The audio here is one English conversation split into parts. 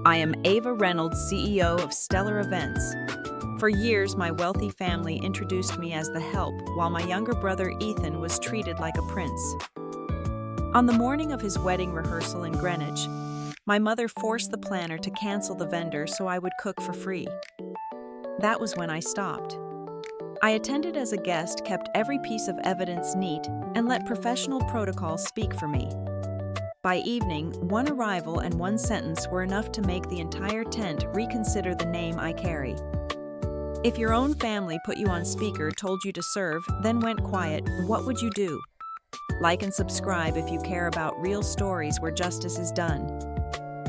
I am Ava Reynolds, CEO of Stellar Events. For years, my wealthy family introduced me as the help, while my younger brother Ethan was treated like a prince. On the morning of his wedding rehearsal in Greenwich, my mother forced the planner to cancel the vendor so I would cook for free. That was when I stopped. I attended as a guest, kept every piece of evidence neat, and let professional protocol speak for me. By evening, one arrival and one sentence were enough to make the entire tent reconsider the name I carry. If your own family put you on speaker, told you to serve, then went quiet, what would you do? Like and subscribe if you care about real stories where justice is done.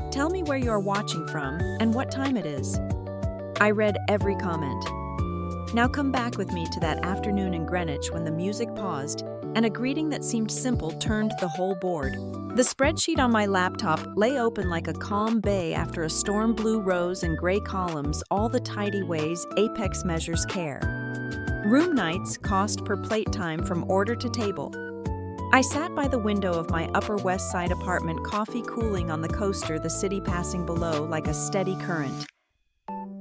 Tell me where you are watching from and what time it is. I read every comment. Now come back with me to that afternoon in Greenwich when the music paused and a greeting that seemed simple turned the whole board. The spreadsheet on my laptop lay open like a calm bay after a storm. Blue rows and gray columns, all the tidy ways Apex measures care. Room nights, cost per plate time from order to table. I sat by the window of my Upper West Side apartment, coffee cooling on the coaster, the city passing below like a steady current.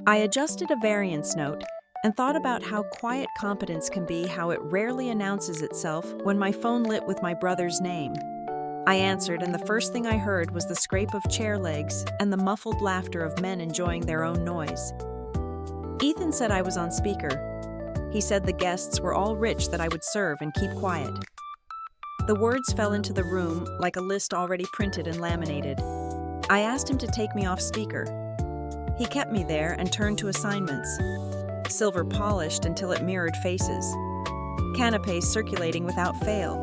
I adjusted a variance note and thought about how quiet competence can be, how it rarely announces itself, when my phone lit with my brother's name. I answered, and the first thing I heard was the scrape of chair legs and the muffled laughter of men enjoying their own noise. Ethan said I was on speaker. He said the guests were all rich, that I would serve and keep quiet. The words fell into the room like a list already printed and laminated. I asked him to take me off speaker. He kept me there and turned to assignments. Silver polished until it mirrored faces. Canapés circulating without fail.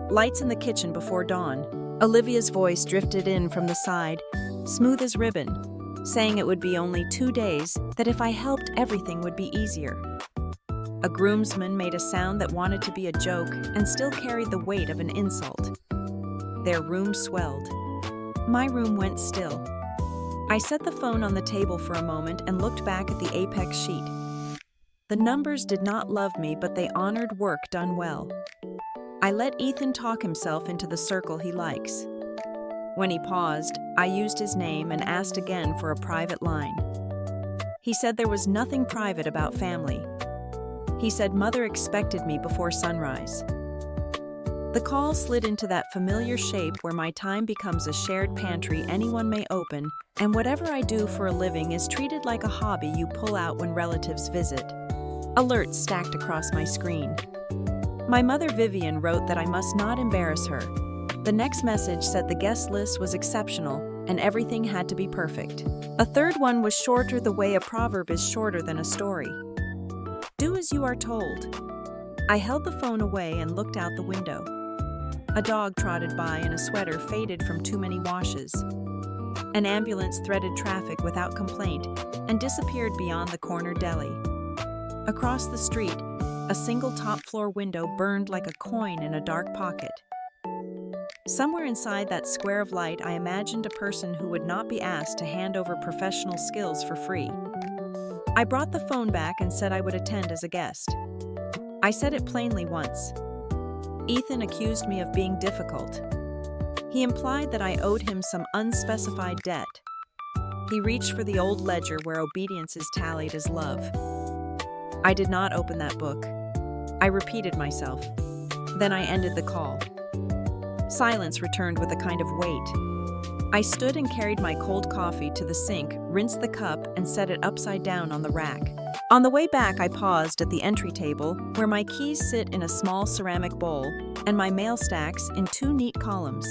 Lights in the kitchen before dawn. Olivia's voice drifted in from the side, smooth as ribbon, saying it would be only 2 days, that if I helped, everything would be easier. A groomsman made a sound that wanted to be a joke and still carried the weight of an insult. Their room swelled. My room went still. I set the phone on the table for a moment and looked back at the Apex sheet. The numbers did not love me, but they honored work done well. I let Ethan talk himself into the circle he likes. When he paused, I used his name and asked again for a private line. He said there was nothing private about family. He said mother expected me before sunrise. The call slid into that familiar shape where my time becomes a shared pantry anyone may open, and whatever I do for a living is treated like a hobby you pull out when relatives visit. Alerts stacked across my screen. My mother Vivian wrote that I must not embarrass her. The next message said the guest list was exceptional and everything had to be perfect. A third one was shorter, the way a proverb is shorter than a story. Do as you are told. I held the phone away and looked out the window. A dog trotted by in a sweater faded from too many washes. An ambulance threaded traffic without complaint and disappeared beyond the corner deli. Across the street, a single top-floor window burned like a coin in a dark pocket. Somewhere inside that square of light, I imagined a person who would not be asked to hand over professional skills for free. I brought the phone back and said I would attend as a guest. I said it plainly once. Ethan accused me of being difficult. He implied that I owed him some unspecified debt. He reached for the old ledger where obedience is tallied as love. I did not open that book. I repeated myself. Then I ended the call. Silence returned with a kind of weight. I stood and carried my cold coffee to the sink, rinsed the cup, and set it upside down on the rack. On the way back, I paused at the entry table, where my keys sit in a small ceramic bowl, and my mail stacks in 2 neat columns.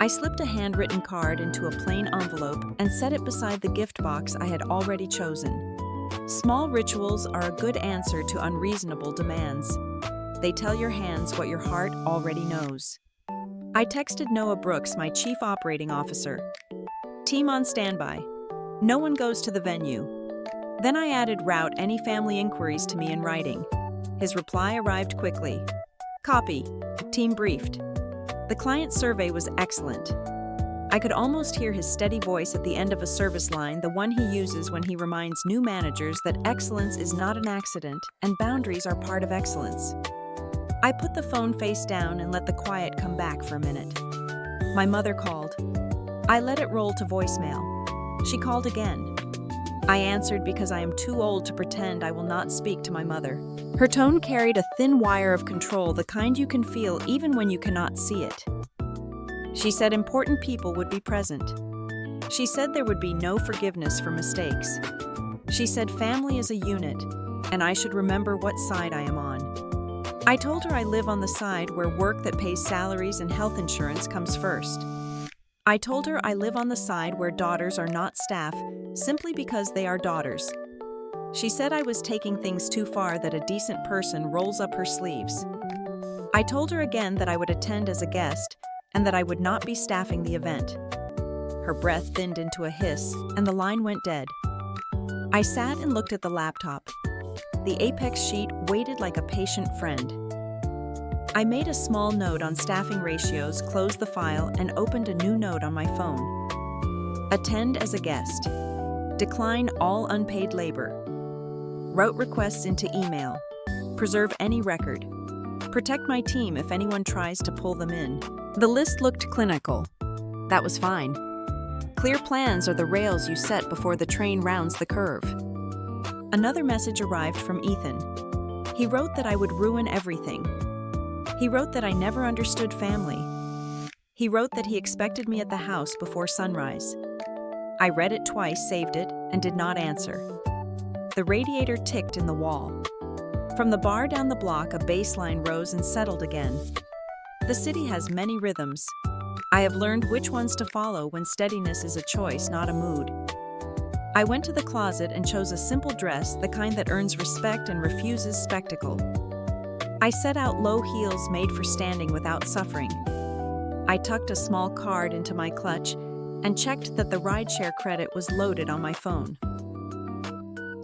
I slipped a handwritten card into a plain envelope and set it beside the gift box I had already chosen. Small rituals are a good answer to unreasonable demands. They tell your hands what your heart already knows. I texted Noah Brooks, my chief operating officer. Team on standby. No one goes to the venue. Then I added route any family inquiries to me in writing. His reply arrived quickly. Copy. Team briefed. The client survey was excellent. I could almost hear his steady voice at the end of a service line, the one he uses when he reminds new managers that excellence is not an accident and boundaries are part of excellence. I put the phone face down and let the quiet come back for a minute. My mother called. I let it roll to voicemail. She called again. I answered because I am too old to pretend I will not speak to my mother. Her tone carried a thin wire of control, the kind you can feel even when you cannot see it. She said important people would be present. She said there would be no forgiveness for mistakes. She said family is a unit, and I should remember what side I am on. I told her I live on the side where work that pays salaries and health insurance comes first. I told her I live on the side where daughters are not staff simply because they are daughters. She said I was taking things too far, that a decent person rolls up her sleeves. I told her again that I would attend as a guest and that I would not be staffing the event. Her breath thinned into a hiss, and the line went dead. I sat and looked at the laptop. The Apex sheet waited like a patient friend. I made a small note on staffing ratios, closed the file, and opened a new note on my phone. Attend as a guest. Decline all unpaid labor. Route requests into email. Preserve any record. Protect my team if anyone tries to pull them in. The list looked clinical. That was fine. Clear plans are the rails you set before the train rounds the curve. Another message arrived from Ethan. He wrote that I would ruin everything. He wrote that I never understood family. He wrote that he expected me at the house before sunrise. I read it twice, saved it, and did not answer. The radiator ticked in the wall. From the bar down the block, a bass line rose and settled again. The city has many rhythms. I have learned which ones to follow when steadiness is a choice, not a mood. I went to the closet and chose a simple dress, the kind that earns respect and refuses spectacle. I set out low heels made for standing without suffering. I tucked a small card into my clutch and checked that the rideshare credit was loaded on my phone.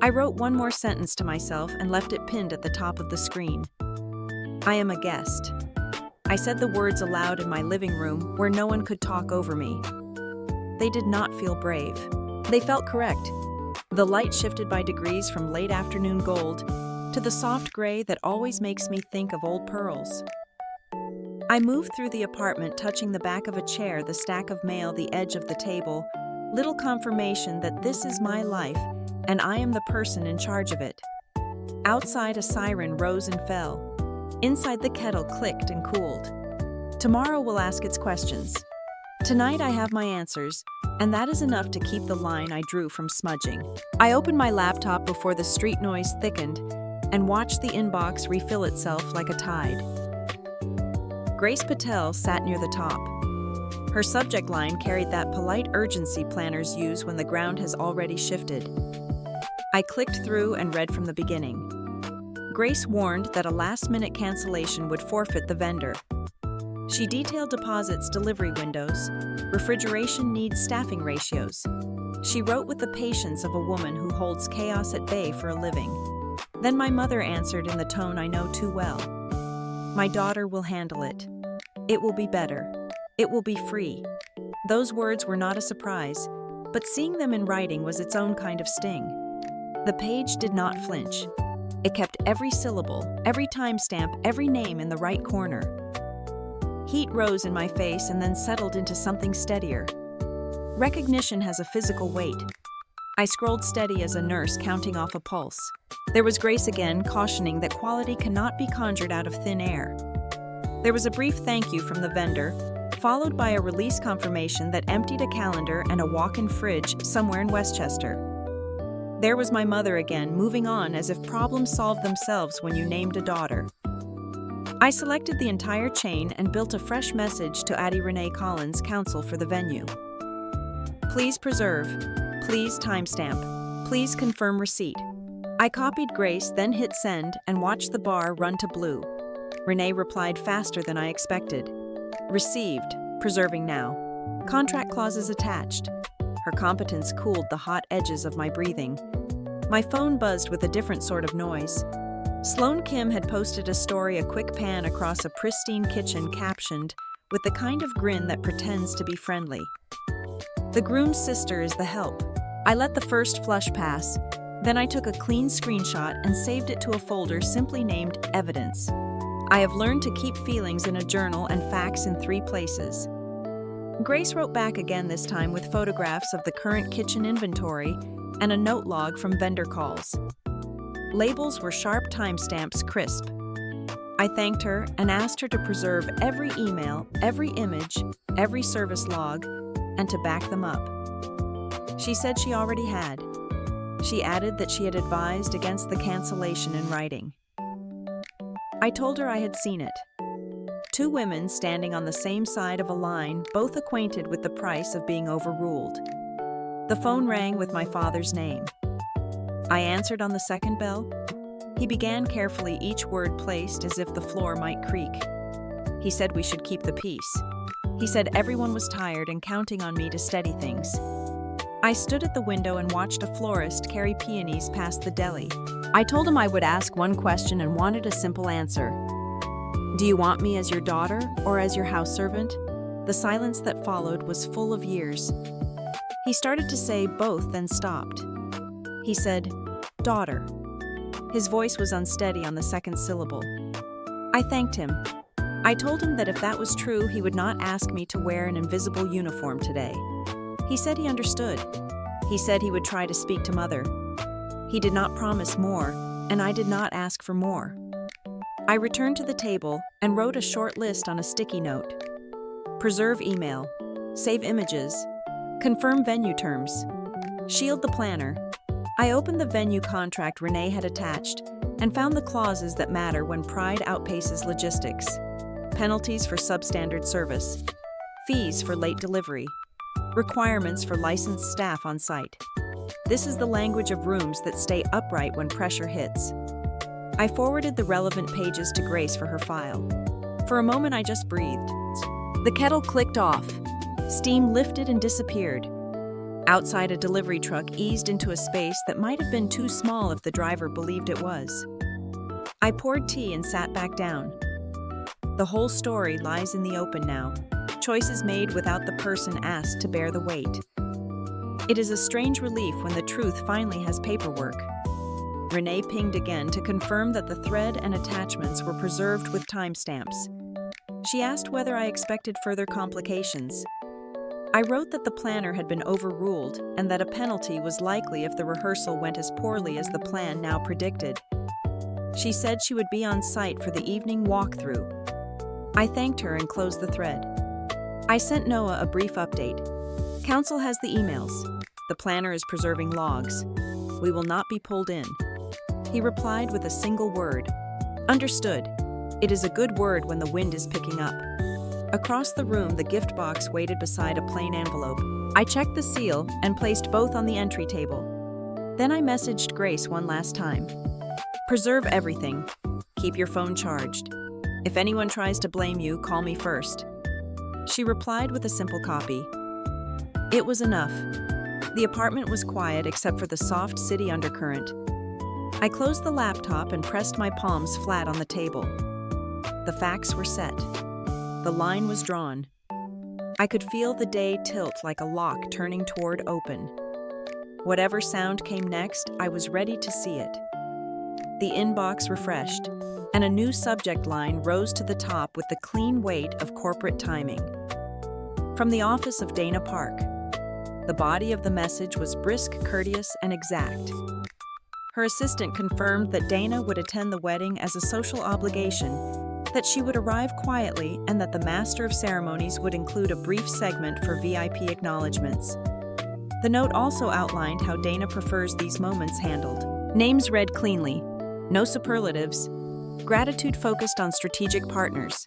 I wrote one more sentence to myself and left it pinned at the top of the screen. I am a guest. I said the words aloud in my living room where no one could talk over me. They did not feel brave. They felt correct. The light shifted by degrees from late afternoon gold to the soft gray that always makes me think of old pearls. I moved through the apartment, touching the back of a chair, the stack of mail, the edge of the table, little confirmation that this is my life and I am the person in charge of it. Outside, a siren rose and fell. Inside, the kettle clicked and cooled. Tomorrow will ask its questions. Tonight I have my answers, and that is enough to keep the line I drew from smudging. I opened my laptop before the street noise thickened and watched the inbox refill itself like a tide. Grace Patel sat near the top. Her subject line carried that polite urgency planners use when the ground has already shifted. I clicked through and read from the beginning. Grace warned that a last-minute cancellation would forfeit the vendor. She detailed deposits, delivery windows, refrigeration needs, staffing ratios. She wrote with the patience of a woman who holds chaos at bay for a living. Then my mother answered in the tone I know too well. My daughter will handle it. It will be better. It will be free. Those words were not a surprise, but seeing them in writing was its own kind of sting. The page did not flinch. It kept every syllable, every timestamp, every name in the right corner. Heat rose in my face and then settled into something steadier. Recognition has a physical weight. I scrolled steady as a nurse counting off a pulse. There was Grace again, cautioning that quality cannot be conjured out of thin air. There was a brief thank you from the vendor, followed by a release confirmation that emptied a calendar and a walk-in fridge somewhere in Westchester. There was my mother again, moving on as if problems solved themselves when you named a daughter. I selected the entire chain and built a fresh message to Addie Renee Collins, counsel for the venue. Please preserve. Please timestamp. Please confirm receipt. I copied Grace, then hit send and watched the bar run to blue. Renee replied faster than I expected. Received. Preserving now. Contract clauses attached. Her competence cooled the hot edges of my breathing. My phone buzzed with a different sort of noise. Sloan Kim had posted a story, a quick pan across a pristine kitchen captioned with the kind of grin that pretends to be friendly. The groom's sister is the help. I let the first flush pass. Then I took a clean screenshot and saved it to a folder simply named Evidence. I have learned to keep feelings in a journal and facts in 3 places. Grace wrote back again this time with photographs of the current kitchen inventory and a note log from vendor calls. Labels were sharp timestamps, crisp. I thanked her and asked her to preserve every email, every image, every service log, and to back them up. She said she already had. She added that she had advised against the cancellation in writing. I told her I had seen it. Two women standing on the same side of a line, both acquainted with the price of being overruled. The phone rang with my father's name. I answered on the second bell. He began carefully, each word placed as if the floor might creak. He said we should keep the peace. He said everyone was tired and counting on me to steady things. I stood at the window and watched a florist carry peonies past the deli. I told him I would ask one question and wanted a simple answer. Do you want me as your daughter or as your house servant? The silence that followed was full of years. He started to say both, then stopped. He said, daughter. His voice was unsteady on the second syllable. I thanked him. I told him that if that was true, he would not ask me to wear an invisible uniform today. He said he understood. He said he would try to speak to Mother. He did not promise more, and I did not ask for more. I returned to the table and wrote a short list on a sticky note. Preserve email. Save images. Confirm venue terms. Shield the planner. I opened the venue contract Renee had attached and found the clauses that matter when pride outpaces logistics. Penalties for substandard service. Fees for late delivery. Requirements for licensed staff on site. This is the language of rooms that stay upright when pressure hits. I forwarded the relevant pages to Grace for her file. For a moment I just breathed. The kettle clicked off. Steam lifted and disappeared. Outside, a delivery truck eased into a space that might have been too small if the driver believed it was. I poured tea and sat back down. The whole story lies in the open now. Choices made without the person asked to bear the weight. It is a strange relief when the truth finally has paperwork. Renee pinged again to confirm that the thread and attachments were preserved with timestamps. She asked whether I expected further complications. I wrote that the planner had been overruled and that a penalty was likely if the rehearsal went as poorly as the plan now predicted. She said she would be on site for the evening walkthrough. I thanked her and closed the thread. I sent Noah a brief update. Council has the emails. The planner is preserving logs. We will not be pulled in. He replied with a single word. Understood. It is a good word when the wind is picking up. Across the room, the gift box waited beside a plain envelope. I checked the seal and placed both on the entry table. Then I messaged Grace one last time. Preserve everything. Keep your phone charged. If anyone tries to blame you, call me first. She replied with a simple copy. It was enough. The apartment was quiet except for the soft city undercurrent. I closed the laptop and pressed my palms flat on the table. The facts were set. The line was drawn. I could feel the day tilt like a lock turning toward open. Whatever sound came next, I was ready to see it. The inbox refreshed, and a new subject line rose to the top with the clean weight of corporate timing. From the office of Dana Park. The body of the message was brisk, courteous, and exact. Her assistant confirmed that Dana would attend the wedding as a social obligation, that she would arrive quietly, and that the master of ceremonies would include a brief segment for VIP acknowledgments. The note also outlined how Dana prefers these moments handled. Names read cleanly, no superlatives, gratitude focused on strategic partners.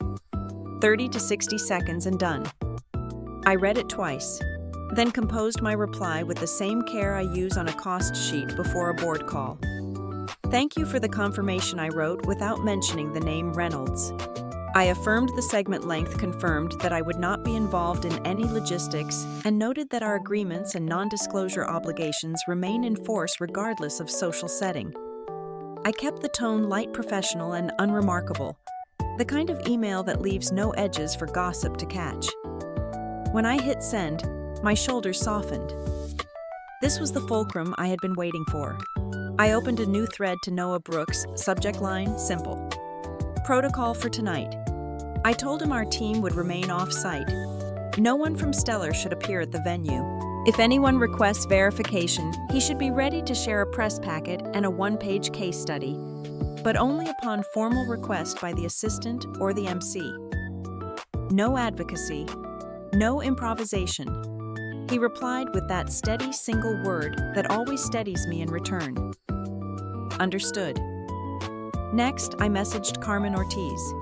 30 to 60 seconds and done. I read it twice, then composed my reply with the same care I use on a cost sheet before a board call. Thank you for the confirmation, I wrote without mentioning the name Reynolds. I affirmed the segment length confirmed that I would not be involved in any logistics and noted that our agreements and non-disclosure obligations remain in force regardless of social setting. I kept the tone light, professional, and unremarkable, the kind of email that leaves no edges for gossip to catch. When I hit send, my shoulders softened. This was the fulcrum I had been waiting for. I opened a new thread to Noah Brooks, subject line, simple. Protocol for tonight. I told him our team would remain off-site. No one from Stellar should appear at the venue. If anyone requests verification, he should be ready to share a press packet and a one-page case study, but only upon formal request by the assistant or the MC. No advocacy, no improvisation. He replied with that steady single word that always steadies me in return. Understood. Next, I messaged Carmen Ortiz.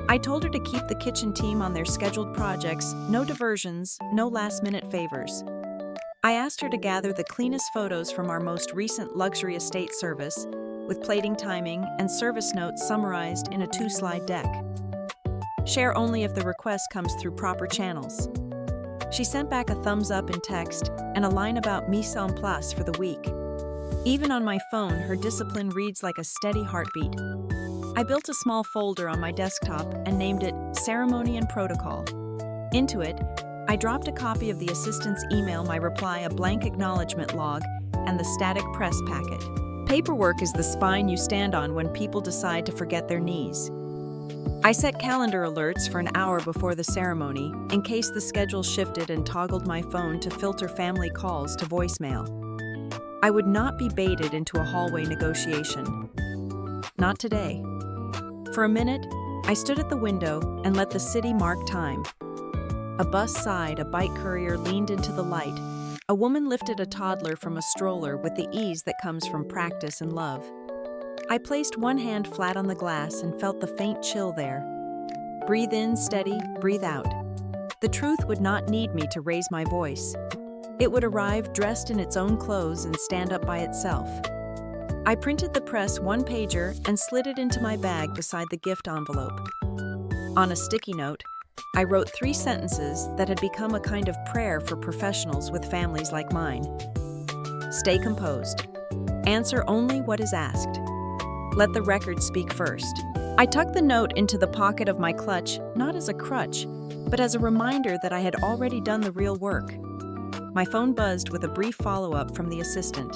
I told her to keep the kitchen team on their scheduled projects, no diversions, no last-minute favors. I asked her to gather the cleanest photos from our most recent luxury estate service, with plating timing and service notes summarized in a 2-slide deck. Share only if the request comes through proper channels. She sent back a thumbs up in text and a line about mise en place for the week. Even on my phone, her discipline reads like a steady heartbeat. I built a small folder on my desktop and named it Ceremony and Protocol. Into it, I dropped a copy of the assistant's email, my reply, a blank acknowledgement log, and the static press packet. Paperwork is the spine you stand on when people decide to forget their knees. I set calendar alerts for an hour before the ceremony in case the schedule shifted and toggled my phone to filter family calls to voicemail. I would not be baited into a hallway negotiation. Not today. For a minute, I stood at the window and let the city mark time. A bus sighed, a bike courier leaned into the light. A woman lifted a toddler from a stroller with the ease that comes from practice and love. I placed one hand flat on the glass and felt the faint chill there. Breathe in, steady, breathe out. The truth would not need me to raise my voice. It would arrive dressed in its own clothes and stand up by itself. I printed the press one-pager and slid it into my bag beside the gift envelope. On a sticky note, I wrote 3 sentences that had become a kind of prayer for professionals with families like mine. Stay composed. Answer only what is asked. Let the record speak first. I tucked the note into the pocket of my clutch, not as a crutch, but as a reminder that I had already done the real work. My phone buzzed with a brief follow-up from the assistant.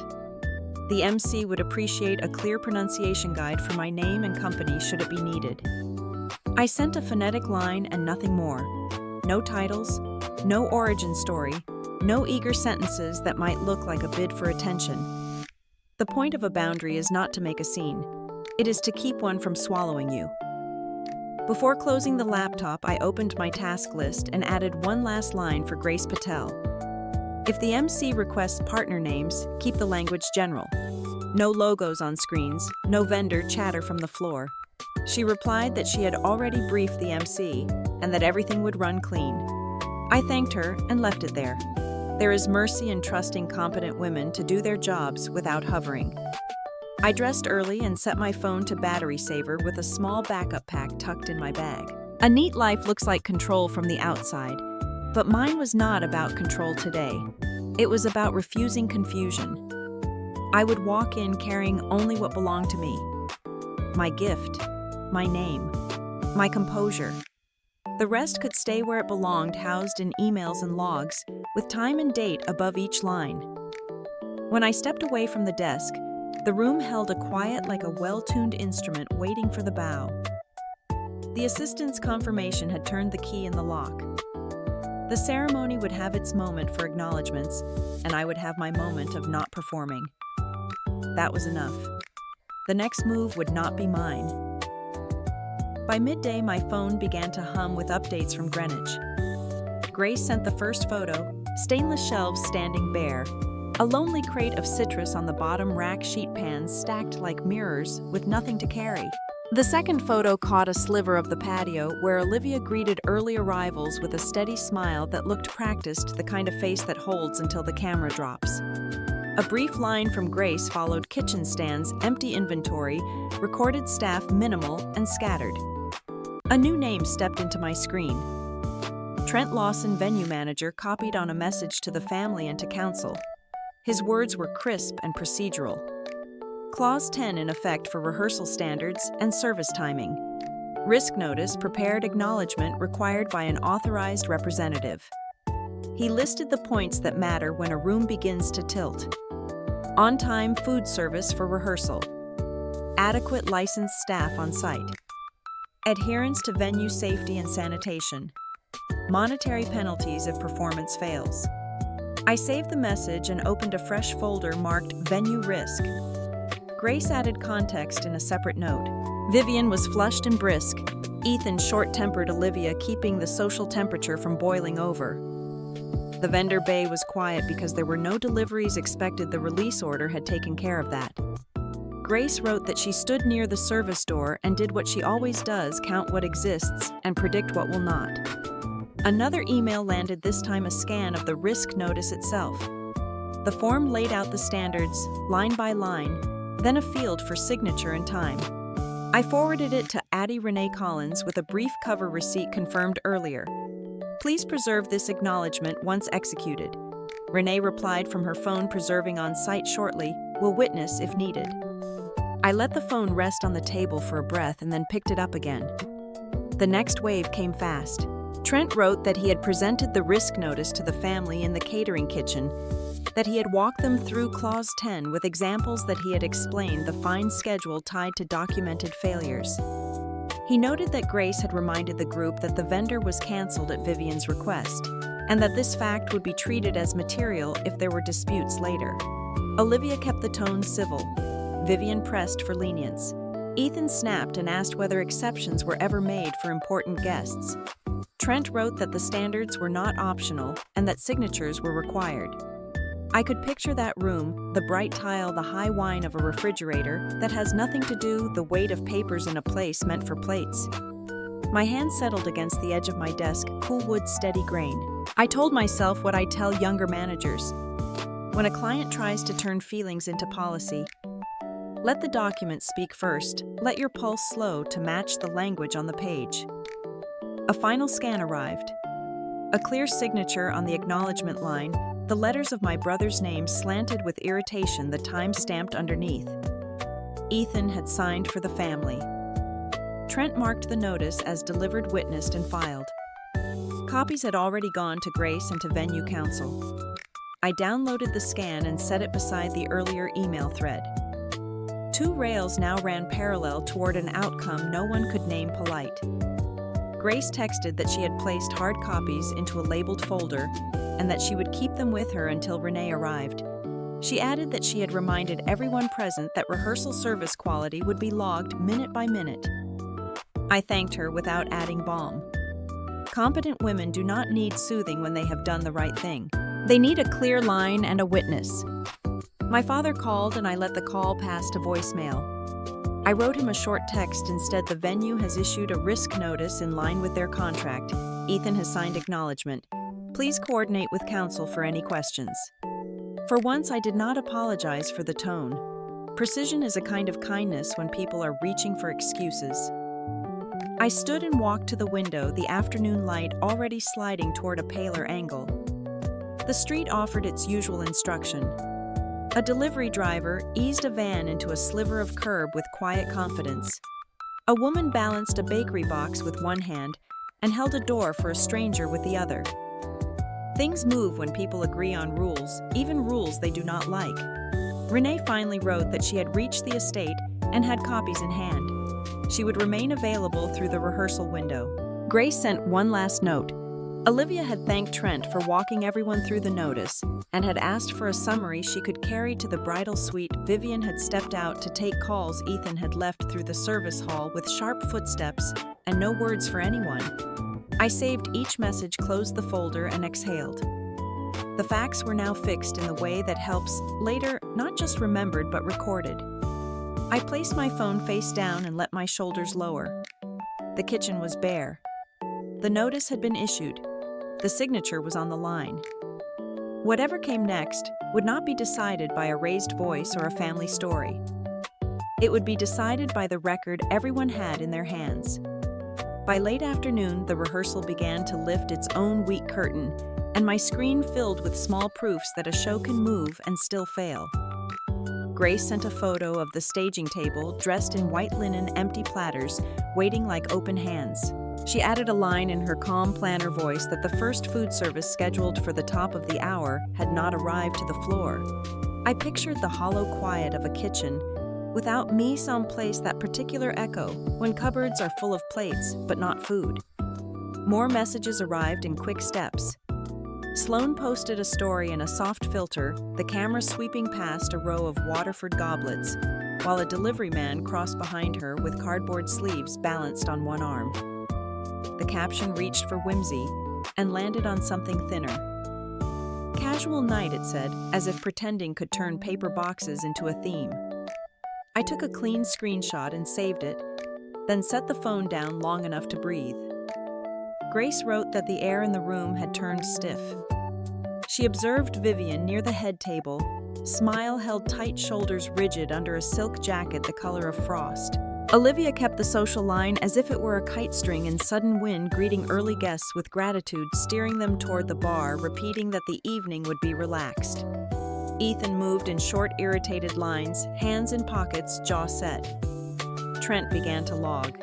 The MC would appreciate a clear pronunciation guide for my name and company should it be needed. I sent a phonetic line and nothing more. No titles, no origin story, no eager sentences that might look like a bid for attention. The point of a boundary is not to make a scene. It is to keep one from swallowing you. Before closing the laptop, I opened my task list and added one last line for Grace Patel. If the MC requests partner names, keep the language general. No logos on screens, no vendor chatter from the floor. She replied that she had already briefed the MC and that everything would run clean. I thanked her and left it there. There is mercy in trusting competent women to do their jobs without hovering. I dressed early and set my phone to battery saver with a small backup pack tucked in my bag. A neat life looks like control from the outside, but mine was not about control today. It was about refusing confusion. I would walk in carrying only what belonged to me. My gift, my name, my composure. The rest could stay where it belonged, housed in emails and logs, with time and date above each line. When I stepped away from the desk, the room held a quiet like a well-tuned instrument waiting for the bow. The assistant's confirmation had turned the key in the lock. The ceremony would have its moment for acknowledgments, and I would have my moment of not performing. That was enough. The next move would not be mine. By midday, my phone began to hum with updates from Greenwich. Grace sent the first photo, stainless shelves standing bare, a lonely crate of citrus on the bottom rack, sheet pans stacked like mirrors with nothing to carry. The second photo caught a sliver of the patio where Olivia greeted early arrivals with a steady smile that looked practiced, the kind of face that holds until the camera drops. A brief line from Grace followed kitchen stands, empty inventory, recorded staff minimal and scattered. A new name stepped into my screen. Trent Lawson, venue manager, copied on a message to the family and to council. His words were crisp and procedural. Clause 10 in effect for rehearsal standards and service timing. Risk notice, prepared acknowledgement required by an authorized representative. He listed the points that matter when a room begins to tilt. On-time food service for rehearsal. Adequate licensed staff on site. Adherence to venue safety and sanitation. Monetary penalties if performance fails. I saved the message and opened a fresh folder marked Venue Risk. Grace added context in a separate note. Vivian was flushed and brisk, Ethan short-tempered, Olivia keeping the social temperature from boiling over. The vendor bay was quiet because there were no deliveries expected. The release order had taken care of that. Grace wrote that she stood near the service door and did what she always does, count what exists and predict what will not. Another email landed, this time a scan of the risk notice itself. The form laid out the standards, line by line, then a field for signature and time. I forwarded it to Addie Renee Collins with a brief cover receipt confirmed earlier. Please preserve this acknowledgement once executed. Renee replied from her phone, preserving on site shortly, will witness if needed. I let the phone rest on the table for a breath and then picked it up again. The next wave came fast. Trent wrote that he had presented the risk notice to the family in the catering kitchen, that he had walked them through Clause 10 with examples, that he had explained the fine schedule tied to documented failures. He noted that Grace had reminded the group that the vendor was canceled at Vivian's request, and that this fact would be treated as material if there were disputes later. Olivia kept the tone civil. Vivian pressed for lenience. Ethan snapped and asked whether exceptions were ever made for important guests. Trent wrote that the standards were not optional and that signatures were required. I could picture that room, the bright tile, the high whine of a refrigerator that has nothing to do, the weight of papers in a place meant for plates. My hand settled against the edge of my desk, cool wood, steady grain. I told myself what I tell younger managers. When a client tries to turn feelings into policy, let the document speak first. Let your pulse slow to match the language on the page. A final scan arrived. A clear signature on the acknowledgement line, the letters of my brother's name slanted with irritation, the time stamped underneath. Ethan had signed for the family. Trent marked the notice as delivered, witnessed, and filed. Copies had already gone to Grace and to Venue Council. I downloaded the scan and set it beside the earlier email thread. Two rails now ran parallel toward an outcome no one could name polite. Grace texted that she had placed hard copies into a labeled folder and that she would keep them with her until Renee arrived. She added that she had reminded everyone present that rehearsal service quality would be logged minute by minute. I thanked her without adding balm. Competent women do not need soothing when they have done the right thing. They need a clear line and a witness. My father called and I let the call pass to voicemail. I wrote him a short text instead. The venue has issued a risk notice in line with their contract. Ethan has signed acknowledgement. Please coordinate with counsel for any questions. For once, I did not apologize for the tone. Precision is a kind of kindness when people are reaching for excuses. I stood and walked to the window, the afternoon light already sliding toward a paler angle. The street offered its usual instruction. A delivery driver eased a van into a sliver of curb with quiet confidence. A woman balanced a bakery box with one hand and held a door for a stranger with the other. Things move when people agree on rules, even rules they do not like. Renee finally wrote that she had reached the estate and had copies in hand. She would remain available through the rehearsal window. Grace sent one last note. Olivia had thanked Trent for walking everyone through the notice and had asked for a summary she could carry to the bridal suite. Vivian had stepped out to take calls. Ethan had left through the service hall with sharp footsteps and no words for anyone. I saved each message, closed the folder, and exhaled. The facts were now fixed in the way that helps later, not just remembered but recorded. I placed my phone face down and let my shoulders lower. The kitchen was bare. The notice had been issued. The signature was on the line. Whatever came next would not be decided by a raised voice or a family story. It would be decided by the record everyone had in their hands. By late afternoon, the rehearsal began to lift its own weak curtain, and my screen filled with small proofs that a show can move and still fail. Grace sent a photo of the staging table, dressed in white linen, empty platters, waiting like open hands. She added a line in her calm planner voice that the first food service scheduled for the top of the hour had not arrived to the floor. I pictured the hollow quiet of a kitchen, without mise en place, that particular echo when cupboards are full of plates but not food. More messages arrived in quick steps. Sloane posted a story in a soft filter, the camera sweeping past a row of Waterford goblets, while a delivery man crossed behind her with cardboard sleeves balanced on one arm. The caption reached for whimsy and landed on something thinner. Casual night, it said, as if pretending could turn paper boxes into a theme. I took a clean screenshot and saved it, then set the phone down long enough to breathe. Grace wrote that the air in the room had turned stiff. She observed Vivian near the head table, smile held tight, shoulders rigid under a silk jacket the color of frost. Olivia kept the social line as if it were a kite string in sudden wind, greeting early guests with gratitude, steering them toward the bar, repeating that the evening would be relaxed. Ethan moved in short, irritated lines, hands in pockets, jaw set. Trent began to log.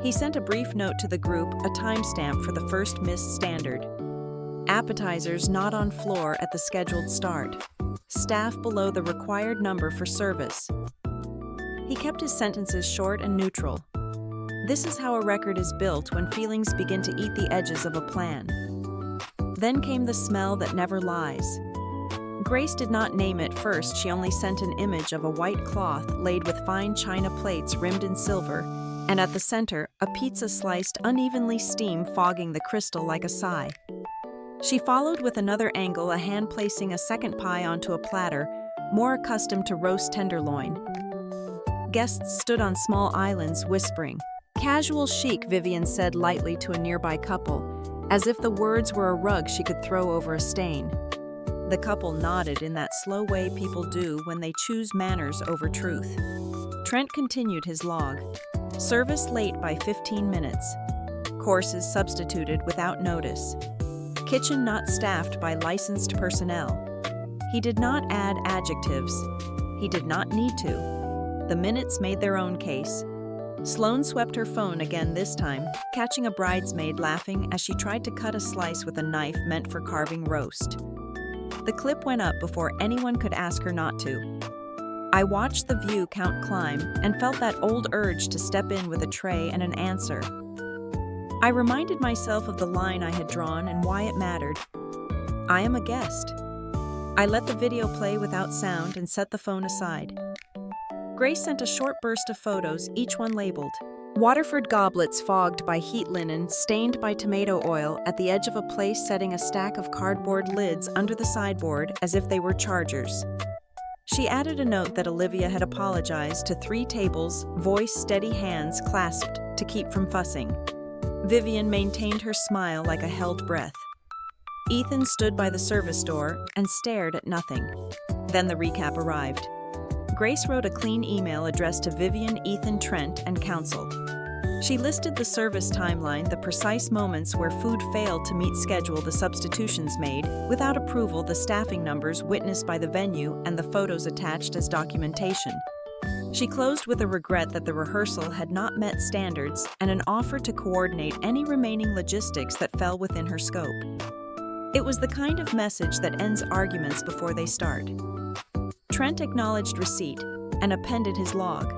He sent a brief note to the group, a timestamp for the first missed standard. Appetizers not on floor at the scheduled start. Staff below the required number for service. He kept his sentences short and neutral. This is how a record is built when feelings begin to eat the edges of a plan. Then came the smell that never lies. Grace did not name it first. She only sent an image of a white cloth laid with fine china plates rimmed in silver, and at the center, a pizza sliced unevenly, steam fogging the crystal like a sigh. She followed with another angle, a hand placing a second pie onto a platter, more accustomed to roast tenderloin. Guests stood on small islands, whispering. Casual chic, Vivian said lightly to a nearby couple, as if the words were a rug she could throw over a stain. The couple nodded in that slow way people do when they choose manners over truth. Trent continued his log. Service late by 15 minutes. Courses substituted without notice. Kitchen not staffed by licensed personnel. He did not add adjectives. He did not need to. The minutes made their own case. Sloane swept her phone again this time, catching a bridesmaid laughing as she tried to cut a slice with a knife meant for carving roast. The clip went up before anyone could ask her not to. I watched the view count climb and felt that old urge to step in with a tray and an answer. I reminded myself of the line I had drawn and why it mattered. I am a guest. I let the video play without sound and set the phone aside. Grace sent a short burst of photos, each one labeled. Waterford goblets fogged by heat linen, stained by tomato oil, at the edge of a place setting a stack of cardboard lids under the sideboard as if they were chargers. She added a note that Olivia had apologized to 3 tables, voice steady, hands clasped to keep from fussing. Vivian maintained her smile like a held breath. Ethan stood by the service door and stared at nothing. Then the recap arrived. Grace wrote a clean email addressed to Vivian, Ethan, Trent, and counsel. She listed the service timeline, the precise moments where food failed to meet schedule, the substitutions made, without approval, the staffing numbers witnessed by the venue, and the photos attached as documentation. She closed with a regret that the rehearsal had not met standards and an offer to coordinate any remaining logistics that fell within her scope. It was the kind of message that ends arguments before they start. Trent acknowledged receipt and appended his log.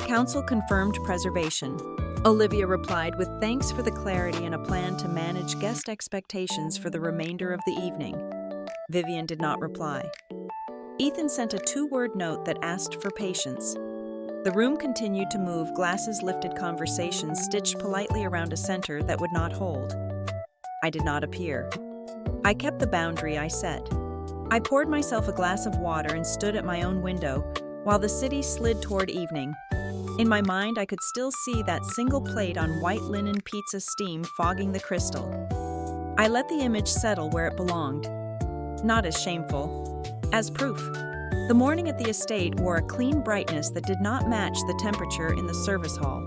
Counsel confirmed preservation. Olivia replied with thanks for the clarity and a plan to manage guest expectations for the remainder of the evening. Vivian did not reply. Ethan sent a 2-word note that asked for patience. The room continued to move, glasses lifted, conversations stitched politely around a center that would not hold. I did not appear. I kept the boundary I set. I poured myself a glass of water and stood at my own window while the city slid toward evening. In my mind, I could still see that single plate on white linen pizza steam fogging the crystal. I let the image settle where it belonged. Not as shameful, as proof. The morning at the estate wore a clean brightness that did not match the temperature in the service hall.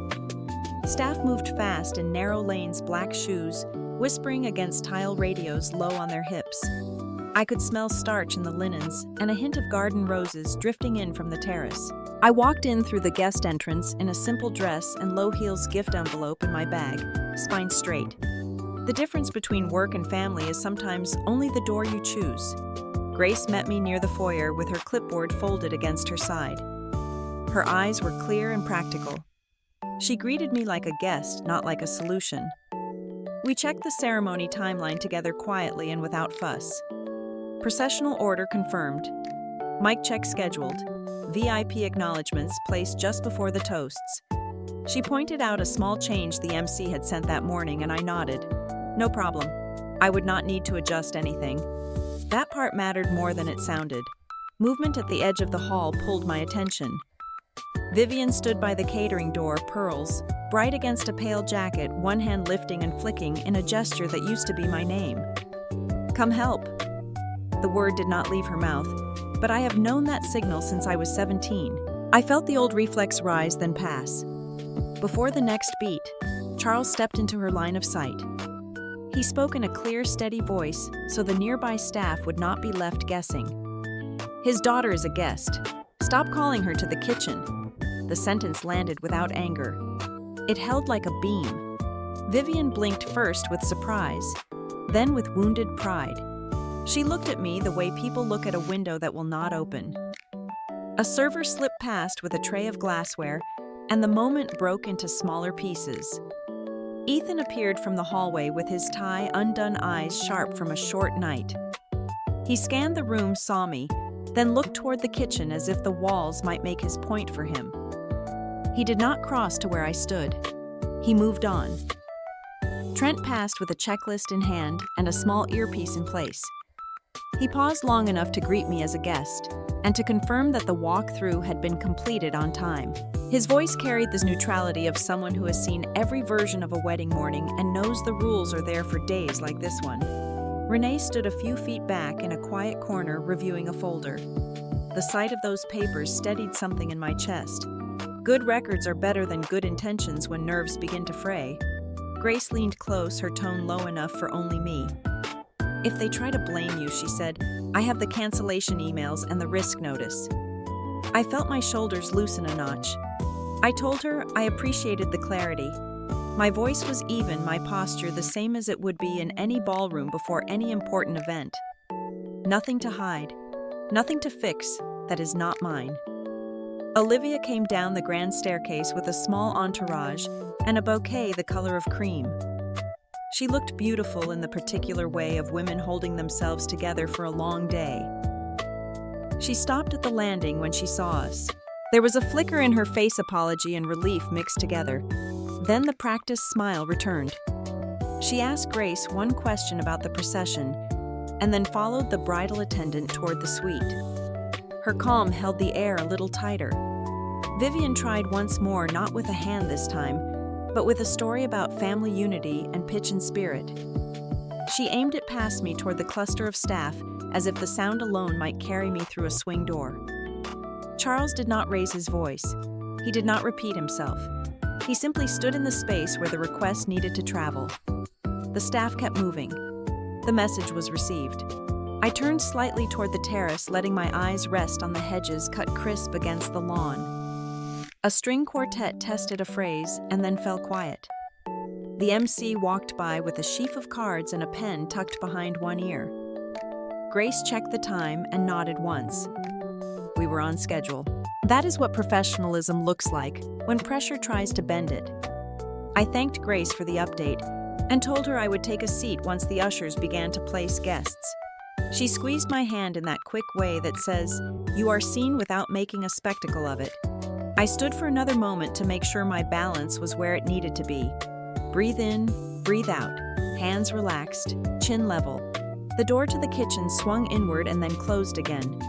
Staff moved fast in narrow lanes, black shoes, whispering against tile radios low on their hips. I could smell starch in the linens and a hint of garden roses drifting in from the terrace. I walked in through the guest entrance in a simple dress and low heels, gift envelope in my bag, spine straight. The difference between work and family is sometimes only the door you choose. Grace met me near the foyer with her clipboard folded against her side. Her eyes were clear and practical. She greeted me like a guest, not like a solution. We checked the ceremony timeline together quietly and without fuss. Processional order confirmed. Mic check scheduled. VIP acknowledgements placed just before the toasts. She pointed out a small change the MC had sent that morning, and I nodded. No problem. I would not need to adjust anything. That part mattered more than it sounded. Movement at the edge of the hall pulled my attention. Vivian stood by the catering door, pearls, bright against a pale jacket, one hand lifting and flicking in a gesture that used to be my name. Come help. The word did not leave her mouth, but I have known that signal since I was 17. I felt the old reflex rise, then pass. Before the next beat, Charles stepped into her line of sight. He spoke in a clear, steady voice, so the nearby staff would not be left guessing. His daughter is a guest. Stop calling her to the kitchen. The sentence landed without anger. It held like a beam. Vivian blinked first with surprise, then with wounded pride. She looked at me the way people look at a window that will not open. A server slipped past with a tray of glassware, and the moment broke into smaller pieces. Ethan appeared from the hallway with his tie undone, eyes sharp from a short night. He scanned the room, saw me, then looked toward the kitchen as if the walls might make his point for him. He did not cross to where I stood. He moved on. Trent passed with a checklist in hand and a small earpiece in place. He paused long enough to greet me as a guest and to confirm that the walkthrough had been completed on time. His voice carried the neutrality of someone who has seen every version of a wedding morning and knows the rules are there for days like this one. Renee stood a few feet back in a quiet corner reviewing a folder. The sight of those papers steadied something in my chest. Good records are better than good intentions when nerves begin to fray. Grace leaned close, her tone low enough for only me. If they try to blame you, she said, I have the cancellation emails and the risk notice. I felt my shoulders loosen a notch. I told her I appreciated the clarity. My voice was even, my posture the same as it would be in any ballroom before any important event. Nothing to hide, nothing to fix that is not mine. Olivia came down the grand staircase with a small entourage and a bouquet the color of cream. She looked beautiful in the particular way of women holding themselves together for a long day. She stopped at the landing when she saw us. There was a flicker in her face, apology and relief mixed together. Then the practiced smile returned. She asked Grace one question about the procession, and then followed the bridal attendant toward the suite. Her calm held the air a little tighter. Vivian tried once more, not with a hand this time, but with a story about family unity and pitch and spirit. She aimed it past me toward the cluster of staff, as if the sound alone might carry me through a swing door. Charles did not raise his voice. He did not repeat himself. He simply stood in the space where the request needed to travel. The staff kept moving. The message was received. I turned slightly toward the terrace, letting my eyes rest on the hedges cut crisp against the lawn. A string quartet tested a phrase and then fell quiet. The MC walked by with a sheaf of cards and a pen tucked behind one ear. Grace checked the time and nodded once. We were on schedule. That is what professionalism looks like when pressure tries to bend it. I thanked Grace for the update and told her I would take a seat once the ushers began to place guests. She squeezed my hand in that quick way that says, "You are seen without making a spectacle of it." I stood for another moment to make sure my balance was where it needed to be. Breathe in, breathe out, hands relaxed, chin level. The door to the kitchen swung inward and then closed again.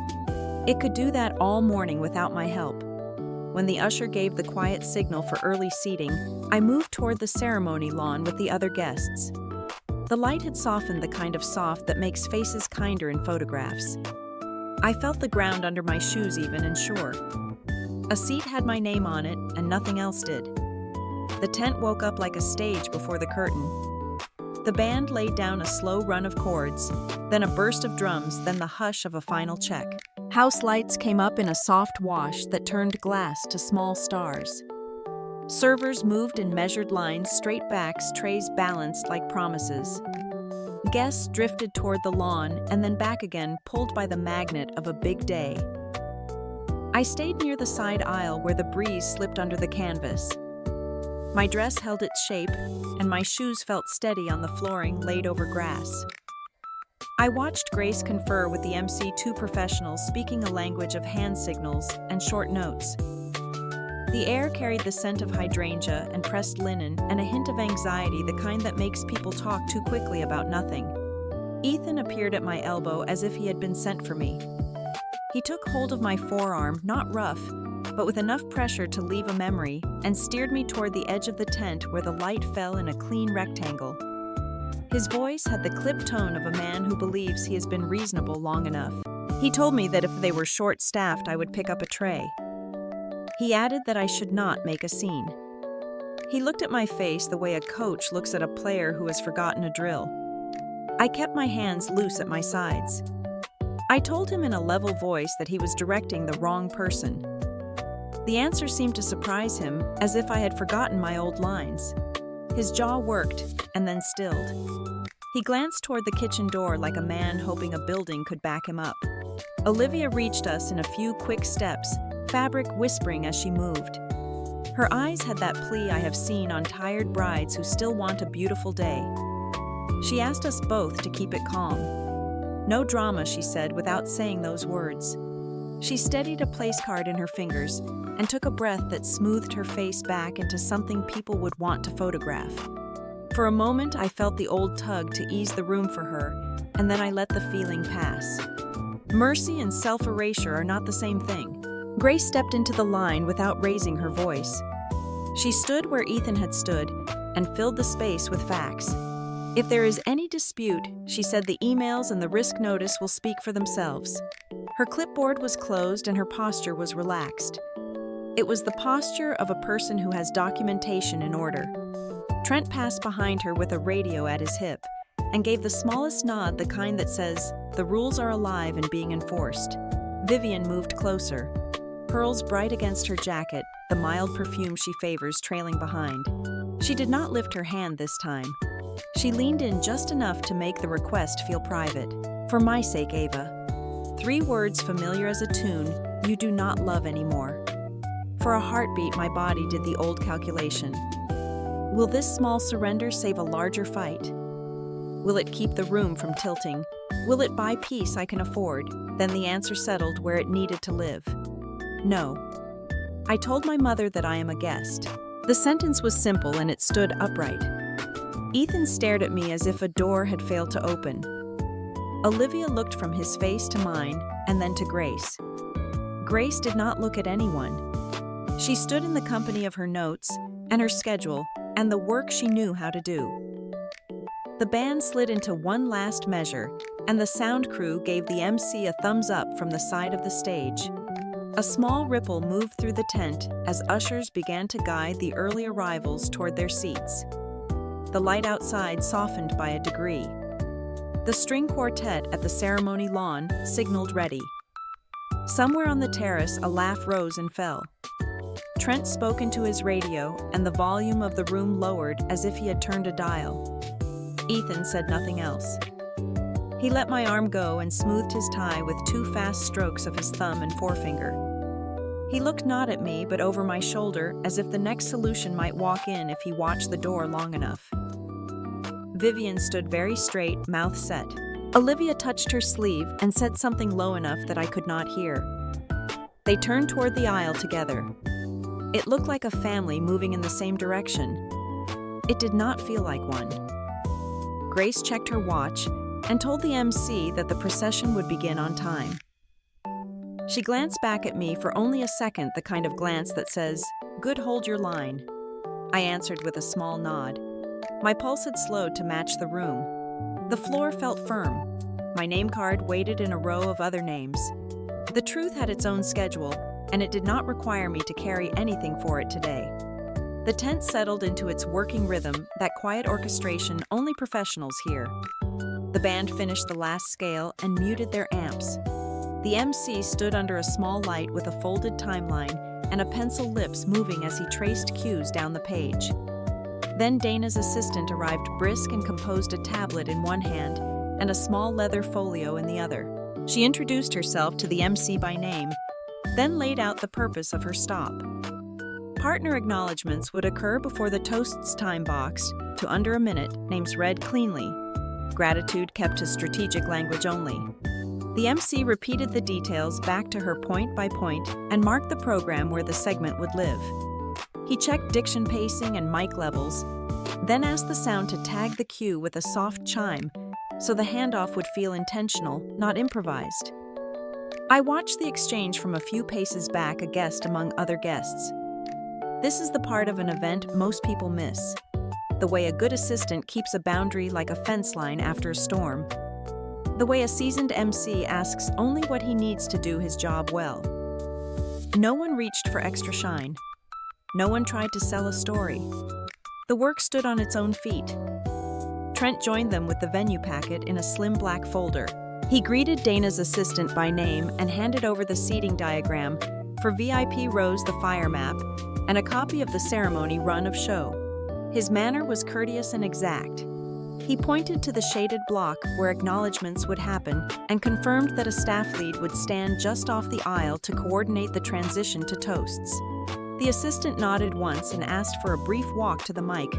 It could do that all morning without my help. When the usher gave the quiet signal for early seating, I moved toward the ceremony lawn with the other guests. The light had softened the kind of soft that makes faces kinder in photographs. I felt the ground under my shoes even and sure. A seat had my name on it and nothing else did. The tent woke up like a stage before the curtain. The band laid down a slow run of chords, then a burst of drums, then the hush of a final check. House lights came up in a soft wash that turned glass to small stars. Servers moved in measured lines, straight backs, trays balanced like promises. Guests drifted toward the lawn and then back again, pulled by the magnet of a big day. I stayed near the side aisle where the breeze slipped under the canvas. My dress held its shape, and my shoes felt steady on the flooring laid over grass. I watched Grace confer with the MC, two professionals speaking a language of hand signals and short notes. The air carried the scent of hydrangea and pressed linen and a hint of anxiety, the kind that makes people talk too quickly about nothing. Ethan appeared at my elbow as if he had been sent for me. He took hold of my forearm, not rough, but with enough pressure to leave a memory, and steered me toward the edge of the tent where the light fell in a clean rectangle. His voice had the clipped tone of a man who believes he has been reasonable long enough. He told me that if they were short-staffed, I would pick up a tray. He added that I should not make a scene. He looked at my face the way a coach looks at a player who has forgotten a drill. I kept my hands loose at my sides. I told him in a level voice that he was directing the wrong person. The answer seemed to surprise him, as if I had forgotten my old lines. His jaw worked, and then stilled. He glanced toward the kitchen door like a man hoping a building could back him up. Olivia reached us in a few quick steps, fabric whispering as she moved. Her eyes had that plea I have seen on tired brides who still want a beautiful day. She asked us both to keep it calm. No drama, she said without saying those words. She steadied a place card in her fingers and took a breath that smoothed her face back into something people would want to photograph. For a moment, I felt the old tug to ease the room for her, and then I let the feeling pass. Mercy and self-erasure are not the same thing. Grace stepped into the line without raising her voice. She stood where Ethan had stood and filled the space with facts. If there is any dispute, she said, the emails and the risk notice will speak for themselves. Her clipboard was closed and her posture was relaxed. It was the posture of a person who has documentation in order. Trent passed behind her with a radio at his hip and gave the smallest nod, the kind that says, the rules are alive and being enforced. Vivian moved closer. Pearls bright against her jacket, the mild perfume she favors trailing behind. She did not lift her hand this time. She leaned in just enough to make the request feel private. For my sake, Ava. 3 words familiar as a tune, you do not love anymore. For a heartbeat, my body did the old calculation. Will this small surrender save a larger fight? Will it keep the room from tilting? Will it buy peace I can afford? Then the answer settled where it needed to live. No. I told my mother that I am a guest. The sentence was simple and it stood upright. Ethan stared at me as if a door had failed to open. Olivia looked from his face to mine and then to Grace. Grace did not look at anyone. She stood in the company of her notes and her schedule and the work she knew how to do. The band slid into one last measure, and the sound crew gave the MC a thumbs up from the side of the stage. A small ripple moved through the tent as ushers began to guide the early arrivals toward their seats. The light outside softened by a degree. The string quartet at the ceremony lawn signaled ready. Somewhere on the terrace, a laugh rose and fell. Trent spoke into his radio, and the volume of the room lowered as if he had turned a dial. Ethan said nothing else. He let my arm go and smoothed his tie with 2 fast strokes of his thumb and forefinger. He looked not at me but over my shoulder, as if the next solution might walk in if he watched the door long enough. Vivian stood very straight, mouth set. Olivia touched her sleeve and said something low enough that I could not hear. They turned toward the aisle together. It looked like a family moving in the same direction. It did not feel like one. Grace checked her watch and told the MC that the procession would begin on time. She glanced back at me for only a second, the kind of glance that says, "Good, hold your line." I answered with a small nod. My pulse had slowed to match the room. The floor felt firm. My name card waited in a row of other names. The truth had its own schedule, and it did not require me to carry anything for it today. The tent settled into its working rhythm, that quiet orchestration only professionals hear. The band finished the last scale and muted their amps. The MC stood under a small light with a folded timeline and a pencil lips moving as he traced cues down the page. Then Dana's assistant arrived brisk and composed a tablet in one hand and a small leather folio in the other. She introduced herself to the MC by name, then laid out the purpose of her stop. Partner acknowledgements would occur before the toasts time boxed to under a minute, names read cleanly. Gratitude kept to strategic language only. The MC repeated the details back to her point by point and marked the program where the segment would live. He checked diction pacing and mic levels, then asked the sound to tag the cue with a soft chime so the handoff would feel intentional, not improvised. I watched the exchange from a few paces back, a guest among other guests. This is the part of an event most people miss. The way a good assistant keeps a boundary like a fence line after a storm. The way a seasoned MC asks only what he needs to do his job well. No one reached for extra shine. No one tried to sell a story. The work stood on its own feet. Trent joined them with the venue packet in a slim black folder. He greeted Dana's assistant by name and handed over the seating diagram for VIP rows, the fire map, and a copy of the ceremony run of show. His manner was courteous and exact. He pointed to the shaded block where acknowledgements would happen and confirmed that a staff lead would stand just off the aisle to coordinate the transition to toasts. The assistant nodded once and asked for a brief walk to the mic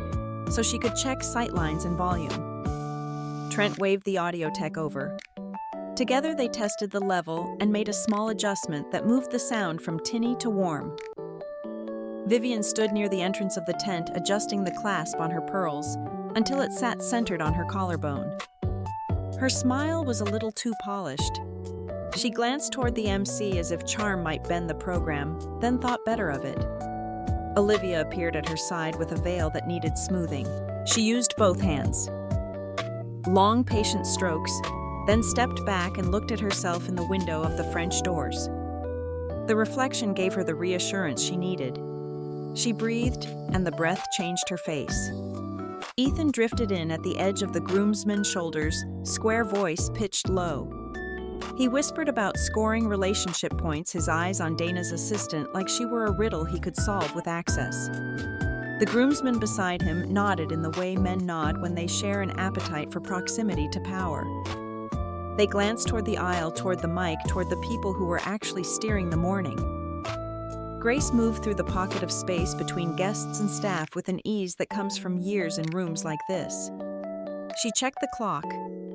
so she could check sightlines and volume. Trent waved the audio tech over. Together they tested the level and made a small adjustment that moved the sound from tinny to warm. Vivian stood near the entrance of the tent, adjusting the clasp on her pearls until it sat centered on her collarbone. Her smile was a little too polished. She glanced toward the MC as if charm might bend the program, then thought better of it. Olivia appeared at her side with a veil that needed smoothing. She used both hands. Long, patient strokes, then stepped back and looked at herself in the window of the French doors. The reflection gave her the reassurance she needed. She breathed, and the breath changed her face. Ethan drifted in at the edge of the groomsman's shoulders, square voice pitched low. He whispered about scoring relationship points, his eyes on Dana's assistant like she were a riddle he could solve with access. The groomsman beside him nodded in the way men nod when they share an appetite for proximity to power. They glanced toward the aisle, toward the mic, toward the people who were actually steering the morning. Grace moved through the pocket of space between guests and staff with an ease that comes from years in rooms like this. She checked the clock,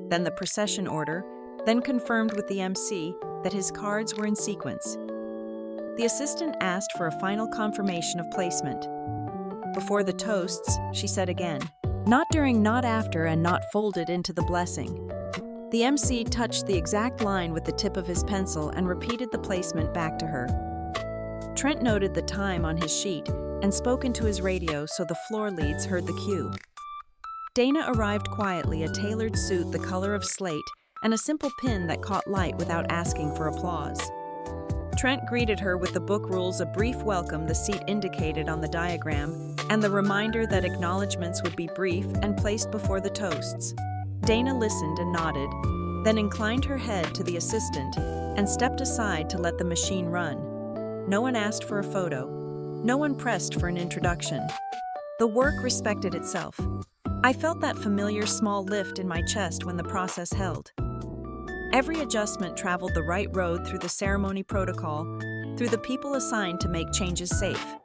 then the procession order, then confirmed with the MC that his cards were in sequence. The assistant asked for a final confirmation of placement. Before the toasts, she said again, "Not during, not after, and not folded into the blessing." The MC touched the exact line with the tip of his pencil and repeated the placement back to her. Trent noted the time on his sheet and spoke into his radio so the floor leads heard the cue. Dana arrived quietly, a tailored suit the color of slate and a simple pin that caught light without asking for applause. Trent greeted her with the book rules, a brief welcome the seat indicated on the diagram, and the reminder that acknowledgements would be brief and placed before the toasts. Dana listened and nodded, then inclined her head to the assistant and stepped aside to let the machine run. No one asked for a photo. No one pressed for an introduction. The work respected itself. I felt that familiar small lift in my chest when the process held. Every adjustment traveled the right road through the ceremony protocol, through the people assigned to make changes safe.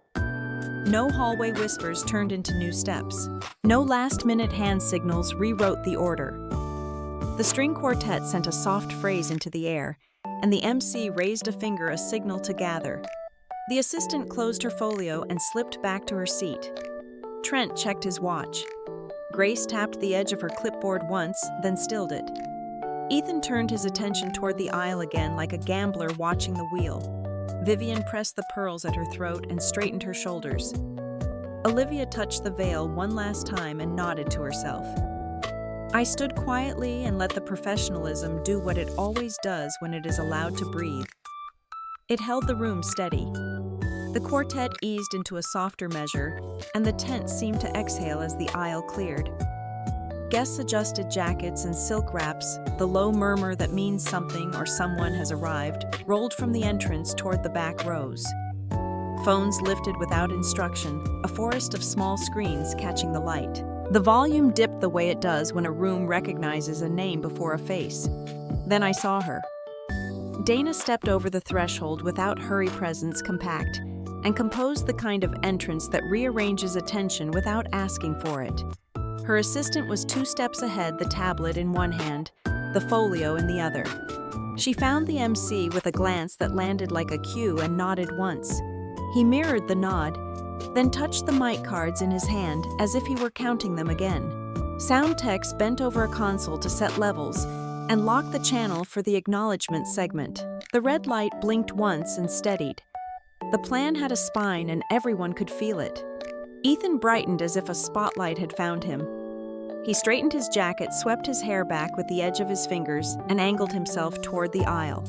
No hallway whispers turned into new steps. No last-minute hand signals rewrote the order. The string quartet sent a soft phrase into the air, and the MC raised a finger, a signal to gather. The assistant closed her folio and slipped back to her seat. Trent checked his watch. Grace tapped the edge of her clipboard once, then stilled it. Ethan turned his attention toward the aisle again like a gambler watching the wheel. Vivian pressed the pearls at her throat and straightened her shoulders. Olivia touched the veil one last time and nodded to herself. I stood quietly and let the professionalism do what it always does when it is allowed to breathe. It held the room steady. The quartet eased into a softer measure, and the tent seemed to exhale as the aisle cleared. Guests adjusted jackets and silk wraps, the low murmur that means something or someone has arrived rolled from the entrance toward the back rows. Phones lifted without instruction, a forest of small screens catching the light. The volume dipped the way it does when a room recognizes a name before a face. Then I saw her. Dana stepped over the threshold without hurry, presence compact, and composed the kind of entrance that rearranges attention without asking for it. Her assistant was 2 steps ahead, the tablet in one hand, the folio in the other. She found the MC with a glance that landed like a cue and nodded once. He mirrored the nod, then touched the mic cards in his hand as if he were counting them again. Sound techs bent over a console to set levels and locked the channel for the acknowledgement segment. The red light blinked once and steadied. The plan had a spine and everyone could feel it. Ethan brightened as if a spotlight had found him. He straightened his jacket, swept his hair back with the edge of his fingers, and angled himself toward the aisle.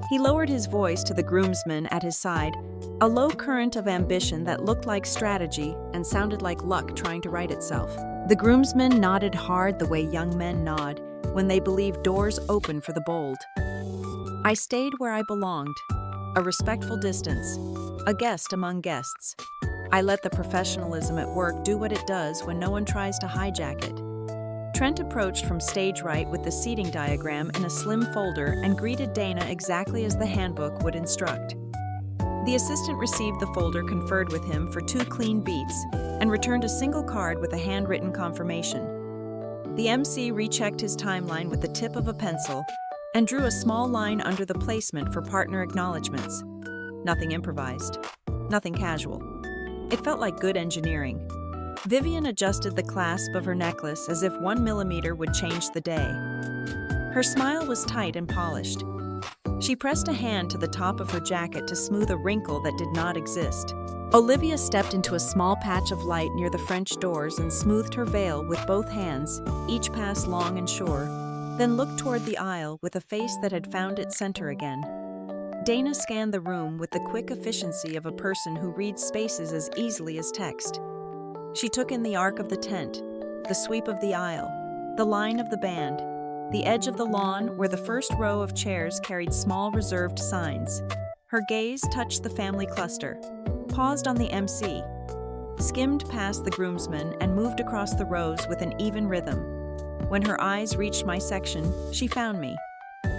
He lowered his voice to the groomsman at his side, a low current of ambition that looked like strategy and sounded like luck trying to right itself. The groomsman nodded hard the way young men nod when they believe doors open for the bold. I stayed where I belonged, a respectful distance, a guest among guests. I let the professionalism at work do what it does when no one tries to hijack it. Trent approached from stage right with the seating diagram in a slim folder and greeted Dana exactly as the handbook would instruct. The assistant received the folder, conferred with him for 2 clean beats, and returned a single card with a handwritten confirmation. The MC rechecked his timeline with the tip of a pencil and drew a small line under the placement for partner acknowledgments. Nothing improvised, nothing casual. It felt like good engineering. Vivian adjusted the clasp of her necklace as if 1 millimeter would change the day. Her smile was tight and polished. She pressed a hand to the top of her jacket to smooth a wrinkle that did not exist. Olivia stepped into a small patch of light near the French doors and smoothed her veil with both hands, each pass long and sure, then looked toward the aisle with a face that had found its center again. Dana scanned the room with the quick efficiency of a person who reads spaces as easily as text. She took in the arc of the tent, the sweep of the aisle, the line of the band, the edge of the lawn where the first row of chairs carried small reserved signs. Her gaze touched the family cluster, paused on the MC, skimmed past the groomsmen, and moved across the rows with an even rhythm. When her eyes reached my section, she found me.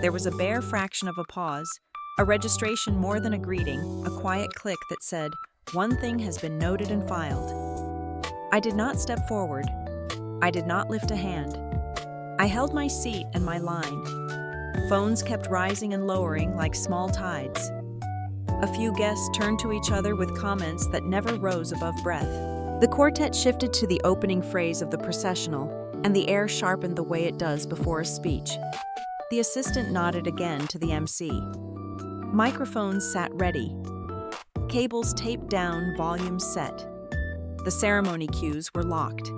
There was a bare fraction of a pause, a registration more than a greeting, a quiet click that said, "One thing has been noted and filed." I did not step forward. I did not lift a hand. I held my seat and my line. Phones kept rising and lowering like small tides. A few guests turned to each other with comments that never rose above breath. The quartet shifted to the opening phrase of the processional, and the air sharpened the way it does before a speech. The assistant nodded again to the MC. Microphones sat ready. Cables taped down, volumes set. The ceremony cues were locked.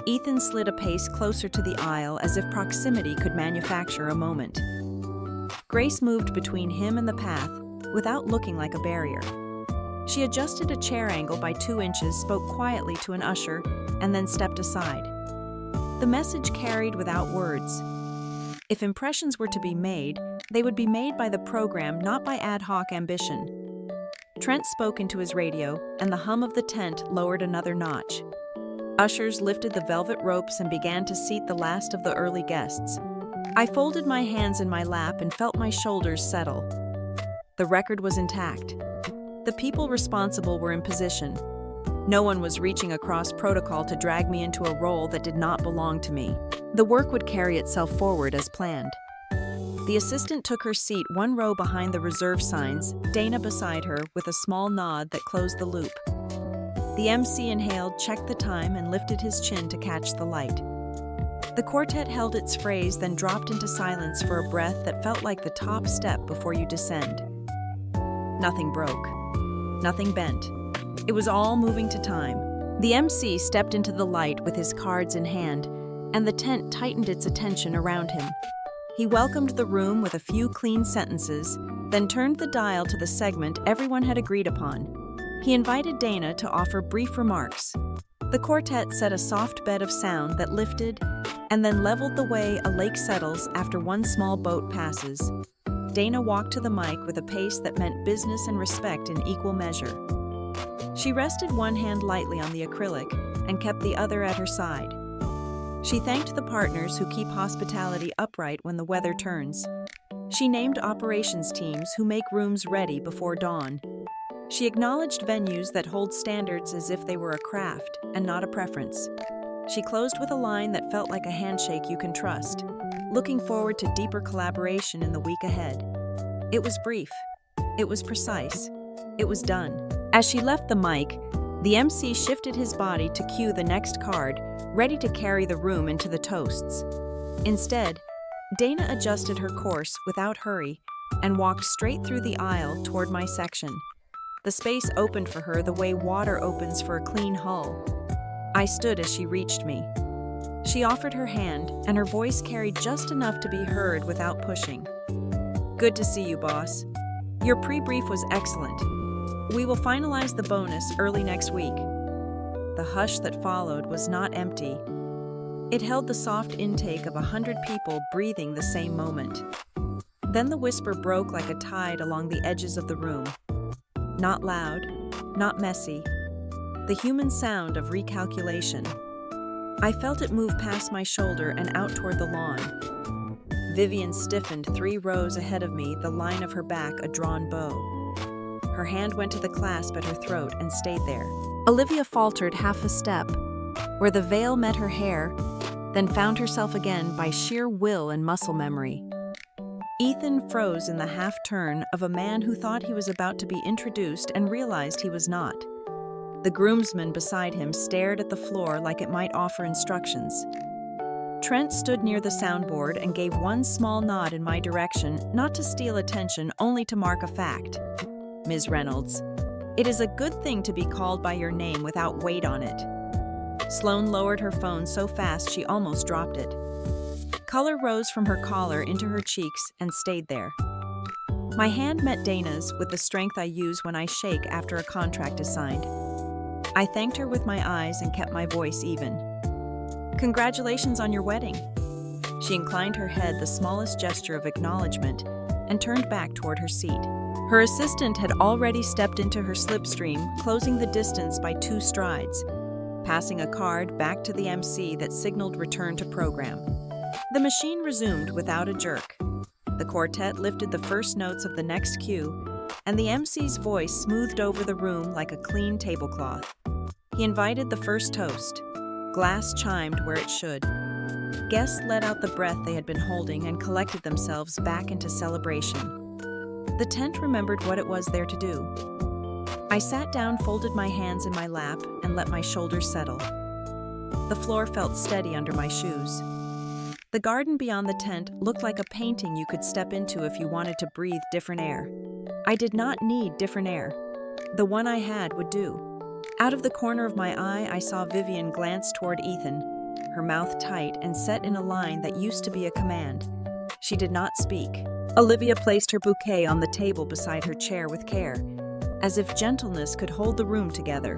Ethan slid a pace closer to the aisle as if proximity could manufacture a moment. Grace moved between him and the path without looking like a barrier. She adjusted a chair angle by 2 inches, spoke quietly to an usher, and then stepped aside. The message carried without words. If impressions were to be made, they would be made by the program, not by ad hoc ambition. Trent spoke into his radio, and the hum of the tent lowered another notch. Ushers lifted the velvet ropes and began to seat the last of the early guests. I folded my hands in my lap and felt my shoulders settle. The record was intact. The people responsible were in position. No one was reaching across protocol to drag me into a role that did not belong to me. The work would carry itself forward as planned. The assistant took her seat 1 row behind the reserve signs, Dana beside her with a small nod that closed the loop. The MC inhaled, checked the time, and lifted his chin to catch the light. The quartet held its phrase, then dropped into silence for a breath that felt like the top step before you descend. Nothing broke. Nothing bent. It was all moving to time. The MC stepped into the light with his cards in hand, and the tent tightened its attention around him. He welcomed the room with a few clean sentences, then turned the dial to the segment everyone had agreed upon. He invited Dana to offer brief remarks. The quartet set a soft bed of sound that lifted and then leveled the way a lake settles after 1 small boat passes. Dana walked to the mic with a pace that meant business and respect in equal measure. She rested 1 hand lightly on the acrylic and kept the other at her side. She thanked the partners who keep hospitality upright when the weather turns. She named operations teams who make rooms ready before dawn. She acknowledged venues that hold standards as if they were a craft and not a preference. She closed with a line that felt like a handshake you can trust, looking forward to deeper collaboration in the week ahead. It was brief. It was precise. It was done. As she left the mic, the MC shifted his body to cue the next card, ready to carry the room into the toasts. Instead, Dana adjusted her course without hurry and walked straight through the aisle toward my section. The space opened for her the way water opens for a clean hull. I stood as she reached me. She offered her hand, and her voice carried just enough to be heard without pushing. "Good to see you, boss. Your pre-brief was excellent. We will finalize the bonus early next week." The hush that followed was not empty. It held the soft intake of 100 people breathing the same moment. Then the whisper broke like a tide along the edges of the room. Not loud, not messy. The human sound of recalculation. I felt it move past my shoulder and out toward the lawn. Vivian stiffened 3 rows ahead of me, the line of her back a drawn bow. Her hand went to the clasp at her throat and stayed there. Olivia faltered half a step, where the veil met her hair, then found herself again by sheer will and muscle memory. Ethan froze in the half-turn of a man who thought he was about to be introduced and realized he was not. The groomsman beside him stared at the floor like it might offer instructions. Trent stood near the soundboard and gave one small nod in my direction, not to steal attention, only to mark a fact. "Ms. Reynolds, it is a good thing to be called by your name without weight on it." Sloane lowered her phone so fast she almost dropped it. Color rose from her collar into her cheeks and stayed there. My hand met Dana's with the strength I use when I shake after a contract is signed. I thanked her with my eyes and kept my voice even. "Congratulations on your wedding." She inclined her head, the smallest gesture of acknowledgement, and turned back toward her seat. Her assistant had already stepped into her slipstream, closing the distance by 2 strides, passing a card back to the MC that signaled return to program. The machine resumed without a jerk. The quartet lifted the first notes of the next cue, and the MC's voice smoothed over the room like a clean tablecloth. He invited the first toast. Glass chimed where it should. Guests let out the breath they had been holding and collected themselves back into celebration. The tent remembered what it was there to do. I sat down, folded my hands in my lap, and let my shoulders settle. The floor felt steady under my shoes. The garden beyond the tent looked like a painting you could step into if you wanted to breathe different air. I did not need different air. The one I had would do. Out of the corner of my eye, I saw Vivian glance toward Ethan, her mouth tight and set in a line that used to be a command. She did not speak. Olivia placed her bouquet on the table beside her chair with care, as if gentleness could hold the room together.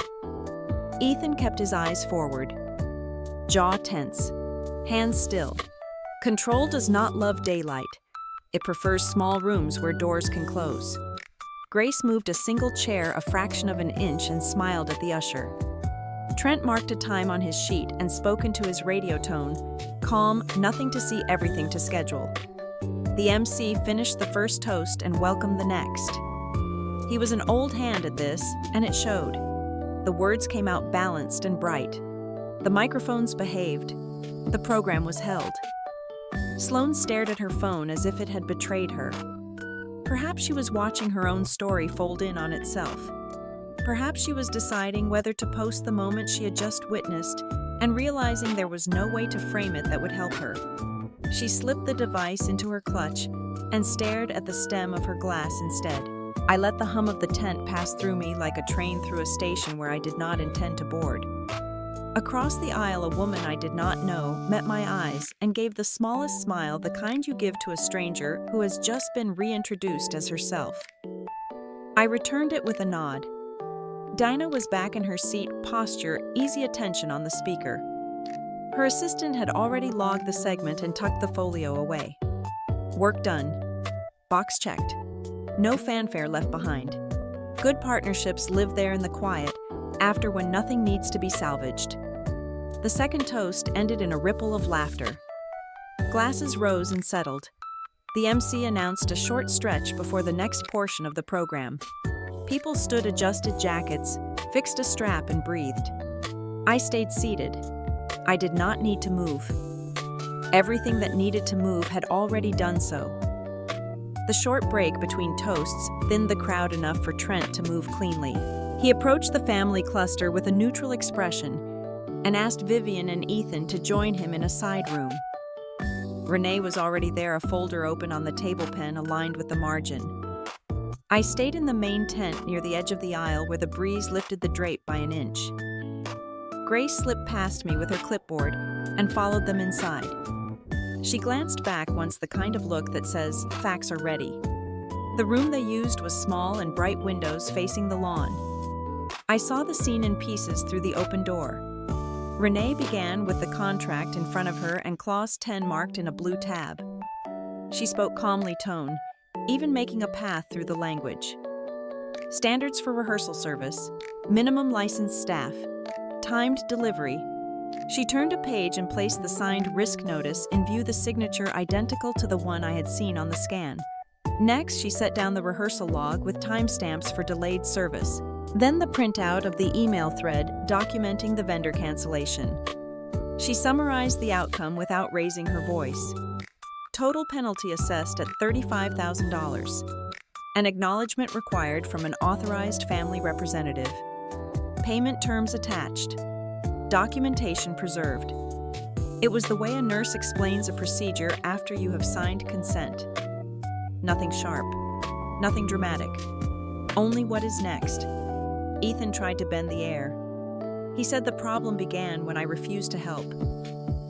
Ethan kept his eyes forward, jaw tense, hands still. Control does not love daylight. It prefers small rooms where doors can close. Grace moved a single chair a fraction of an inch and smiled at the usher. Trent marked a time on his sheet and spoke into his radio tone, calm, nothing to see, everything to schedule. The MC finished the first toast and welcomed the next. He was an old hand at this, and it showed. The words came out balanced and bright. The microphones behaved. The program was held. Sloane stared at her phone as if it had betrayed her. Perhaps she was watching her own story fold in on itself. Perhaps she was deciding whether to post the moment she had just witnessed and realizing there was no way to frame it that would help her. She slipped the device into her clutch and stared at the stem of her glass instead. I let the hum of the tent pass through me like a train through a station where I did not intend to board. Across the aisle, a woman I did not know met my eyes and gave the smallest smile, the kind you give to a stranger who has just been reintroduced as herself. I returned it with a nod. Dinah was back in her seat, posture, easy attention on the speaker. Her assistant had already logged the segment and tucked the folio away. Work done. Box checked. No fanfare left behind. Good partnerships live there in the quiet, after when nothing needs to be salvaged. The second toast ended in a ripple of laughter. Glasses rose and settled. The MC announced a short stretch before the next portion of the program. People stood, adjusted jackets, fixed a strap, and breathed. I stayed seated. I did not need to move. Everything that needed to move had already done so. The short break between toasts thinned the crowd enough for Trent to move cleanly. He approached the family cluster with a neutral expression and asked Vivian and Ethan to join him in a side room. Renee was already there, a folder open on the table pen aligned with the margin. I stayed in the main tent near the edge of the aisle where the breeze lifted the drape by an inch. Grace slipped past me with her clipboard and followed them inside. She glanced back once, the kind of look that says, "Facts are ready." The room they used was small and bright windows facing the lawn. I saw the scene in pieces through the open door. Renee began with the contract in front of her and Clause 10 marked in a blue tab. She spoke calmly tone, even making a path through the language. Standards for rehearsal service, minimum licensed staff, timed delivery. She turned a page and placed the signed risk notice in view, the signature identical to the one I had seen on the scan. Next, she set down the rehearsal log with timestamps for delayed service. Then the printout of the email thread documenting the vendor cancellation. She summarized the outcome without raising her voice. Total penalty assessed at $35,000. An acknowledgement required from an authorized family representative. Payment terms attached. Documentation preserved. It was the way a nurse explains a procedure after you have signed consent. Nothing sharp. Nothing dramatic. Only what is next. Ethan tried to bend the air. He said the problem began when I refused to help.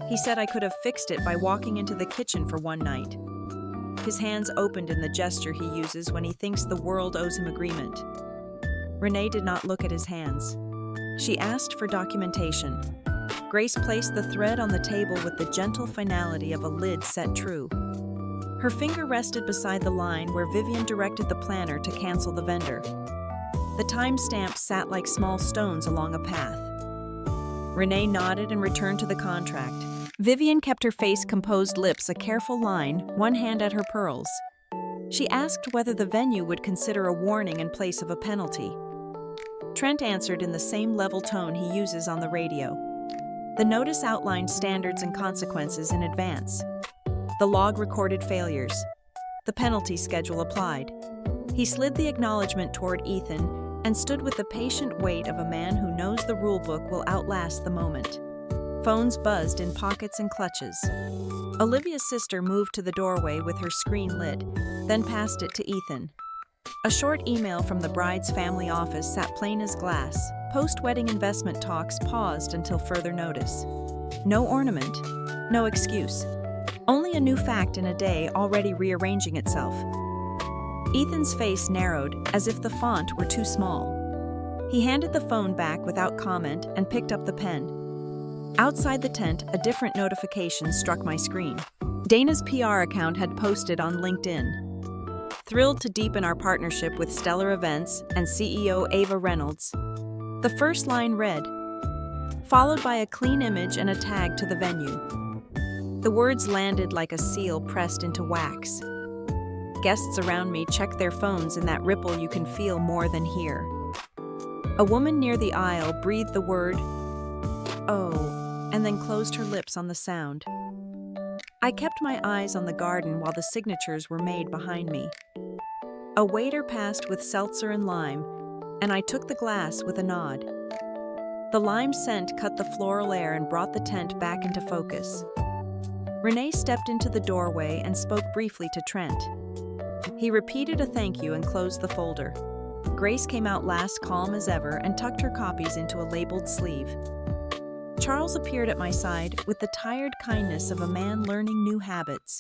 He said I could have fixed it by walking into the kitchen for one night. His hands opened in the gesture he uses when he thinks the world owes him agreement. Renee did not look at his hands. She asked for documentation. Grace placed the thread on the table with the gentle finality of a lid set true. Her finger rested beside the line where Vivian directed the planner to cancel the vendor. The timestamps sat like small stones along a path. Renee nodded and returned to the contract. Vivian kept her face composed, lips a careful line, one hand at her pearls. She asked whether the venue would consider a warning in place of a penalty. Trent answered in the same level tone he uses on the radio. The notice outlined standards and consequences in advance. The log recorded failures. The penalty schedule applied. He slid the acknowledgement toward Ethan and stood with the patient weight of a man who knows the rulebook will outlast the moment. Phones buzzed in pockets and clutches. Olivia's sister moved to the doorway with her screen lit, then passed it to Ethan. A short email from the bride's family office sat plain as glass. Post-wedding investment talks paused until further notice. No ornament, no excuse. Only a new fact in a day already rearranging itself. Ethan's face narrowed as if the font were too small. He handed the phone back without comment and picked up the pen. Outside the tent, a different notification struck my screen. Dana's PR account had posted on LinkedIn. Thrilled to deepen our partnership with Stellar Events and CEO Ava Reynolds. The first line read, followed by a clean image and a tag to the venue. The words landed like a seal pressed into wax. Guests around me checked their phones in that ripple you can feel more than hear. A woman near the aisle breathed the word, "Oh," and then closed her lips on the sound. I kept my eyes on the garden while the signatures were made behind me. A waiter passed with seltzer and lime, and I took the glass with a nod. The lime scent cut the floral air and brought the tent back into focus. Renee stepped into the doorway and spoke briefly to Trent. He repeated a thank you and closed the folder. Grace came out last, calm as ever, and tucked her copies into a labeled sleeve. Charles appeared at my side with the tired kindness of a man learning new habits.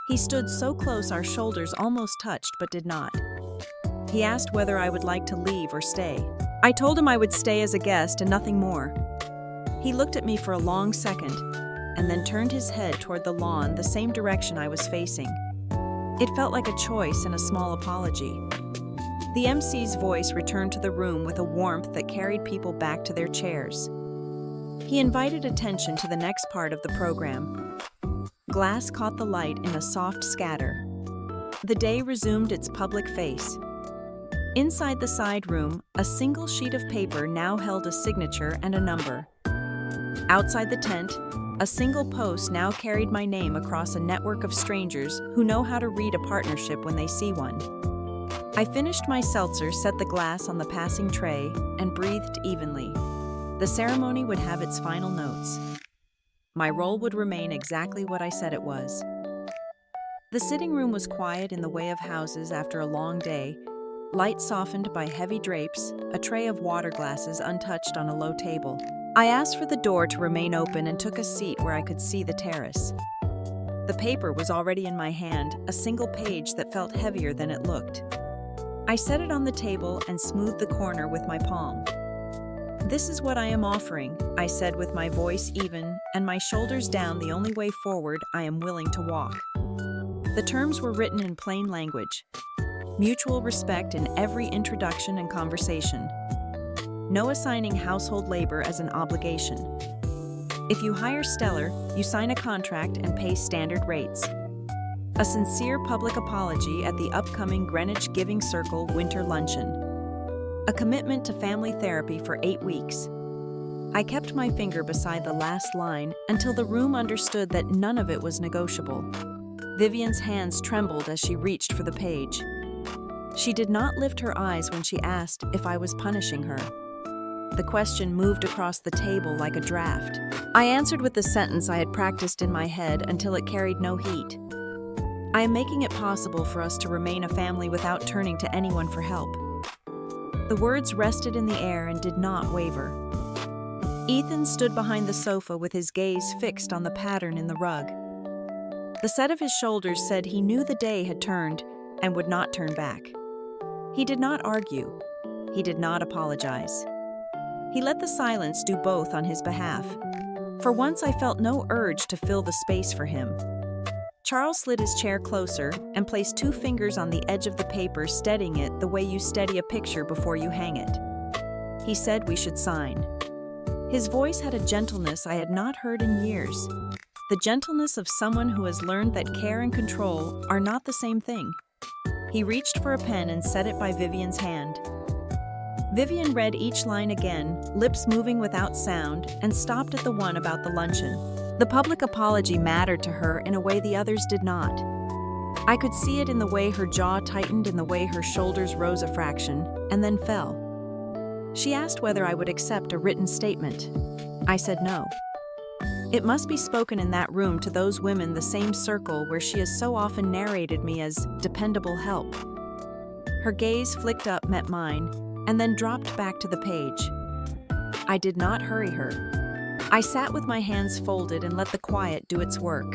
He stood so close our shoulders almost touched but did not. He asked whether I would like to leave or stay. I told him I would stay as a guest and nothing more. He looked at me for a long second and then turned his head toward the lawn, the same direction I was facing. It felt like a choice and a small apology. The MC's voice returned to the room with a warmth that carried people back to their chairs. He invited attention to the next part of the program. Glass caught the light in a soft scatter. The day resumed its public face. Inside the side room, a single sheet of paper now held a signature and a number. Outside the tent, a single post now carried my name across a network of strangers who know how to read a partnership when they see one. I finished my seltzer, set the glass on the passing tray, and breathed evenly. The ceremony would have its final notes. My role would remain exactly what I said it was. The sitting room was quiet in the way of houses after a long day, light softened by heavy drapes, a tray of water glasses untouched on a low table. I asked for the door to remain open and took a seat where I could see the terrace. The paper was already in my hand, a single page that felt heavier than it looked. I set it on the table and smoothed the corner with my palm. "This is what I am offering," I said with my voice even and my shoulders down, the only way forward I am willing to walk. The terms were written in plain language. Mutual respect in every introduction and conversation. No assigning household labor as an obligation. If you hire Stellar, you sign a contract and pay standard rates. A sincere public apology at the upcoming Greenwich Giving Circle Winter Luncheon. A commitment to family therapy for 8 weeks. I kept my finger beside the last line until the room understood that none of it was negotiable. Vivian's hands trembled as she reached for the page. She did not lift her eyes when she asked if I was punishing her. The question moved across the table like a draft. I answered with the sentence I had practiced in my head until it carried no heat. "I am making it possible for us to remain a family without turning to anyone for help." The words rested in the air and did not waver. Ethan stood behind the sofa with his gaze fixed on the pattern in the rug. The set of his shoulders said he knew the day had turned and would not turn back. He did not argue. He did not apologize. He let the silence do both on his behalf. For once I felt no urge to fill the space for him. Charles slid his chair closer and placed 2 fingers on the edge of the paper, steadying it the way you steady a picture before you hang it. He said we should sign. His voice had a gentleness I had not heard in years. The gentleness of someone who has learned that care and control are not the same thing. He reached for a pen and set it by Vivian's hand. Vivian read each line again, lips moving without sound, and stopped at the one about the luncheon. The public apology mattered to her in a way the others did not. I could see it in the way her jaw tightened, in the way her shoulders rose a fraction, and then fell. She asked whether I would accept a written statement. I said no. It must be spoken in that room to those women, the same circle where she has so often narrated me as dependable help. Her gaze flicked up, met mine, and then dropped back to the page. I did not hurry her. I sat with my hands folded and let the quiet do its work.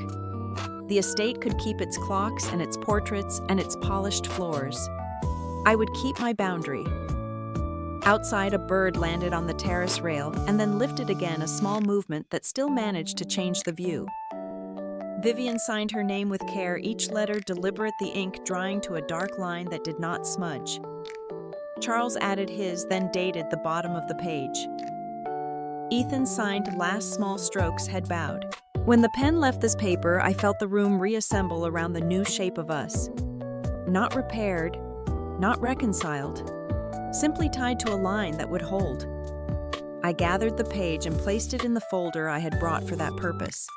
The estate could keep its clocks and its portraits and its polished floors. I would keep my boundary. Outside, a bird landed on the terrace rail and then lifted again, a small movement that still managed to change the view. Vivian signed her name with care, each letter deliberate, the ink drying to a dark line that did not smudge. Charles added his, then dated the bottom of the page. Ethan signed last small strokes, head bowed. When the pen left this paper, I felt the room reassemble around the new shape of us. Not repaired, not reconciled, simply tied to a line that would hold. I gathered the page and placed it in the folder I had brought for that purpose.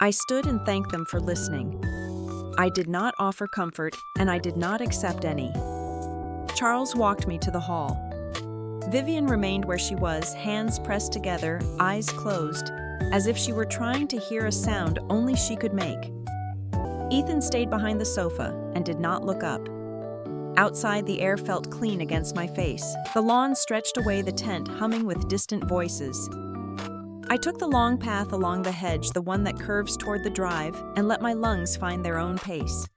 I stood and thanked them for listening. I did not offer comfort, and I did not accept any. Charles walked me to the hall. Vivian remained where she was, hands pressed together, eyes closed, as if she were trying to hear a sound only she could make. Ethan stayed behind the sofa and did not look up. Outside, the air felt clean against my face. The lawn stretched away, the tent humming with distant voices. I took the long path along the hedge, the one that curves toward the drive, and let my lungs find their own pace.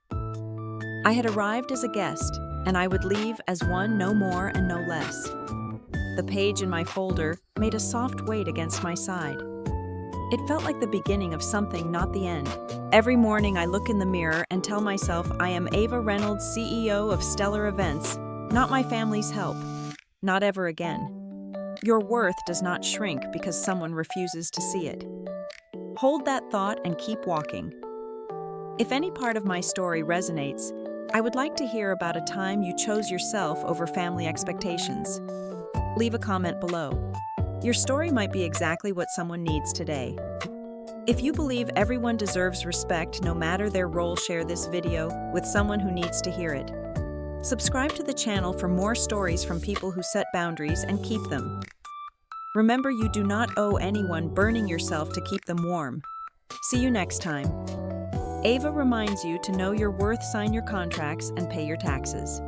I had arrived as a guest, and I would leave as one, no more and no less. The page in my folder made a soft weight against my side. It felt like the beginning of something, not the end. Every morning I look in the mirror and tell myself I am Ava Reynolds, CEO of Stellar Events, not my family's help. Not ever again. Your worth does not shrink because someone refuses to see it. Hold that thought and keep walking. If any part of my story resonates, I would like to hear about a time you chose yourself over family expectations. Leave a comment below. Your story might be exactly what someone needs today. If you believe everyone deserves respect no matter their role, share this video with someone who needs to hear it. Subscribe to the channel for more stories from people who set boundaries and keep them. Remember, you do not owe anyone burning yourself to keep them warm. See you next time. Ava reminds you to know your worth, sign your contracts, and pay your taxes.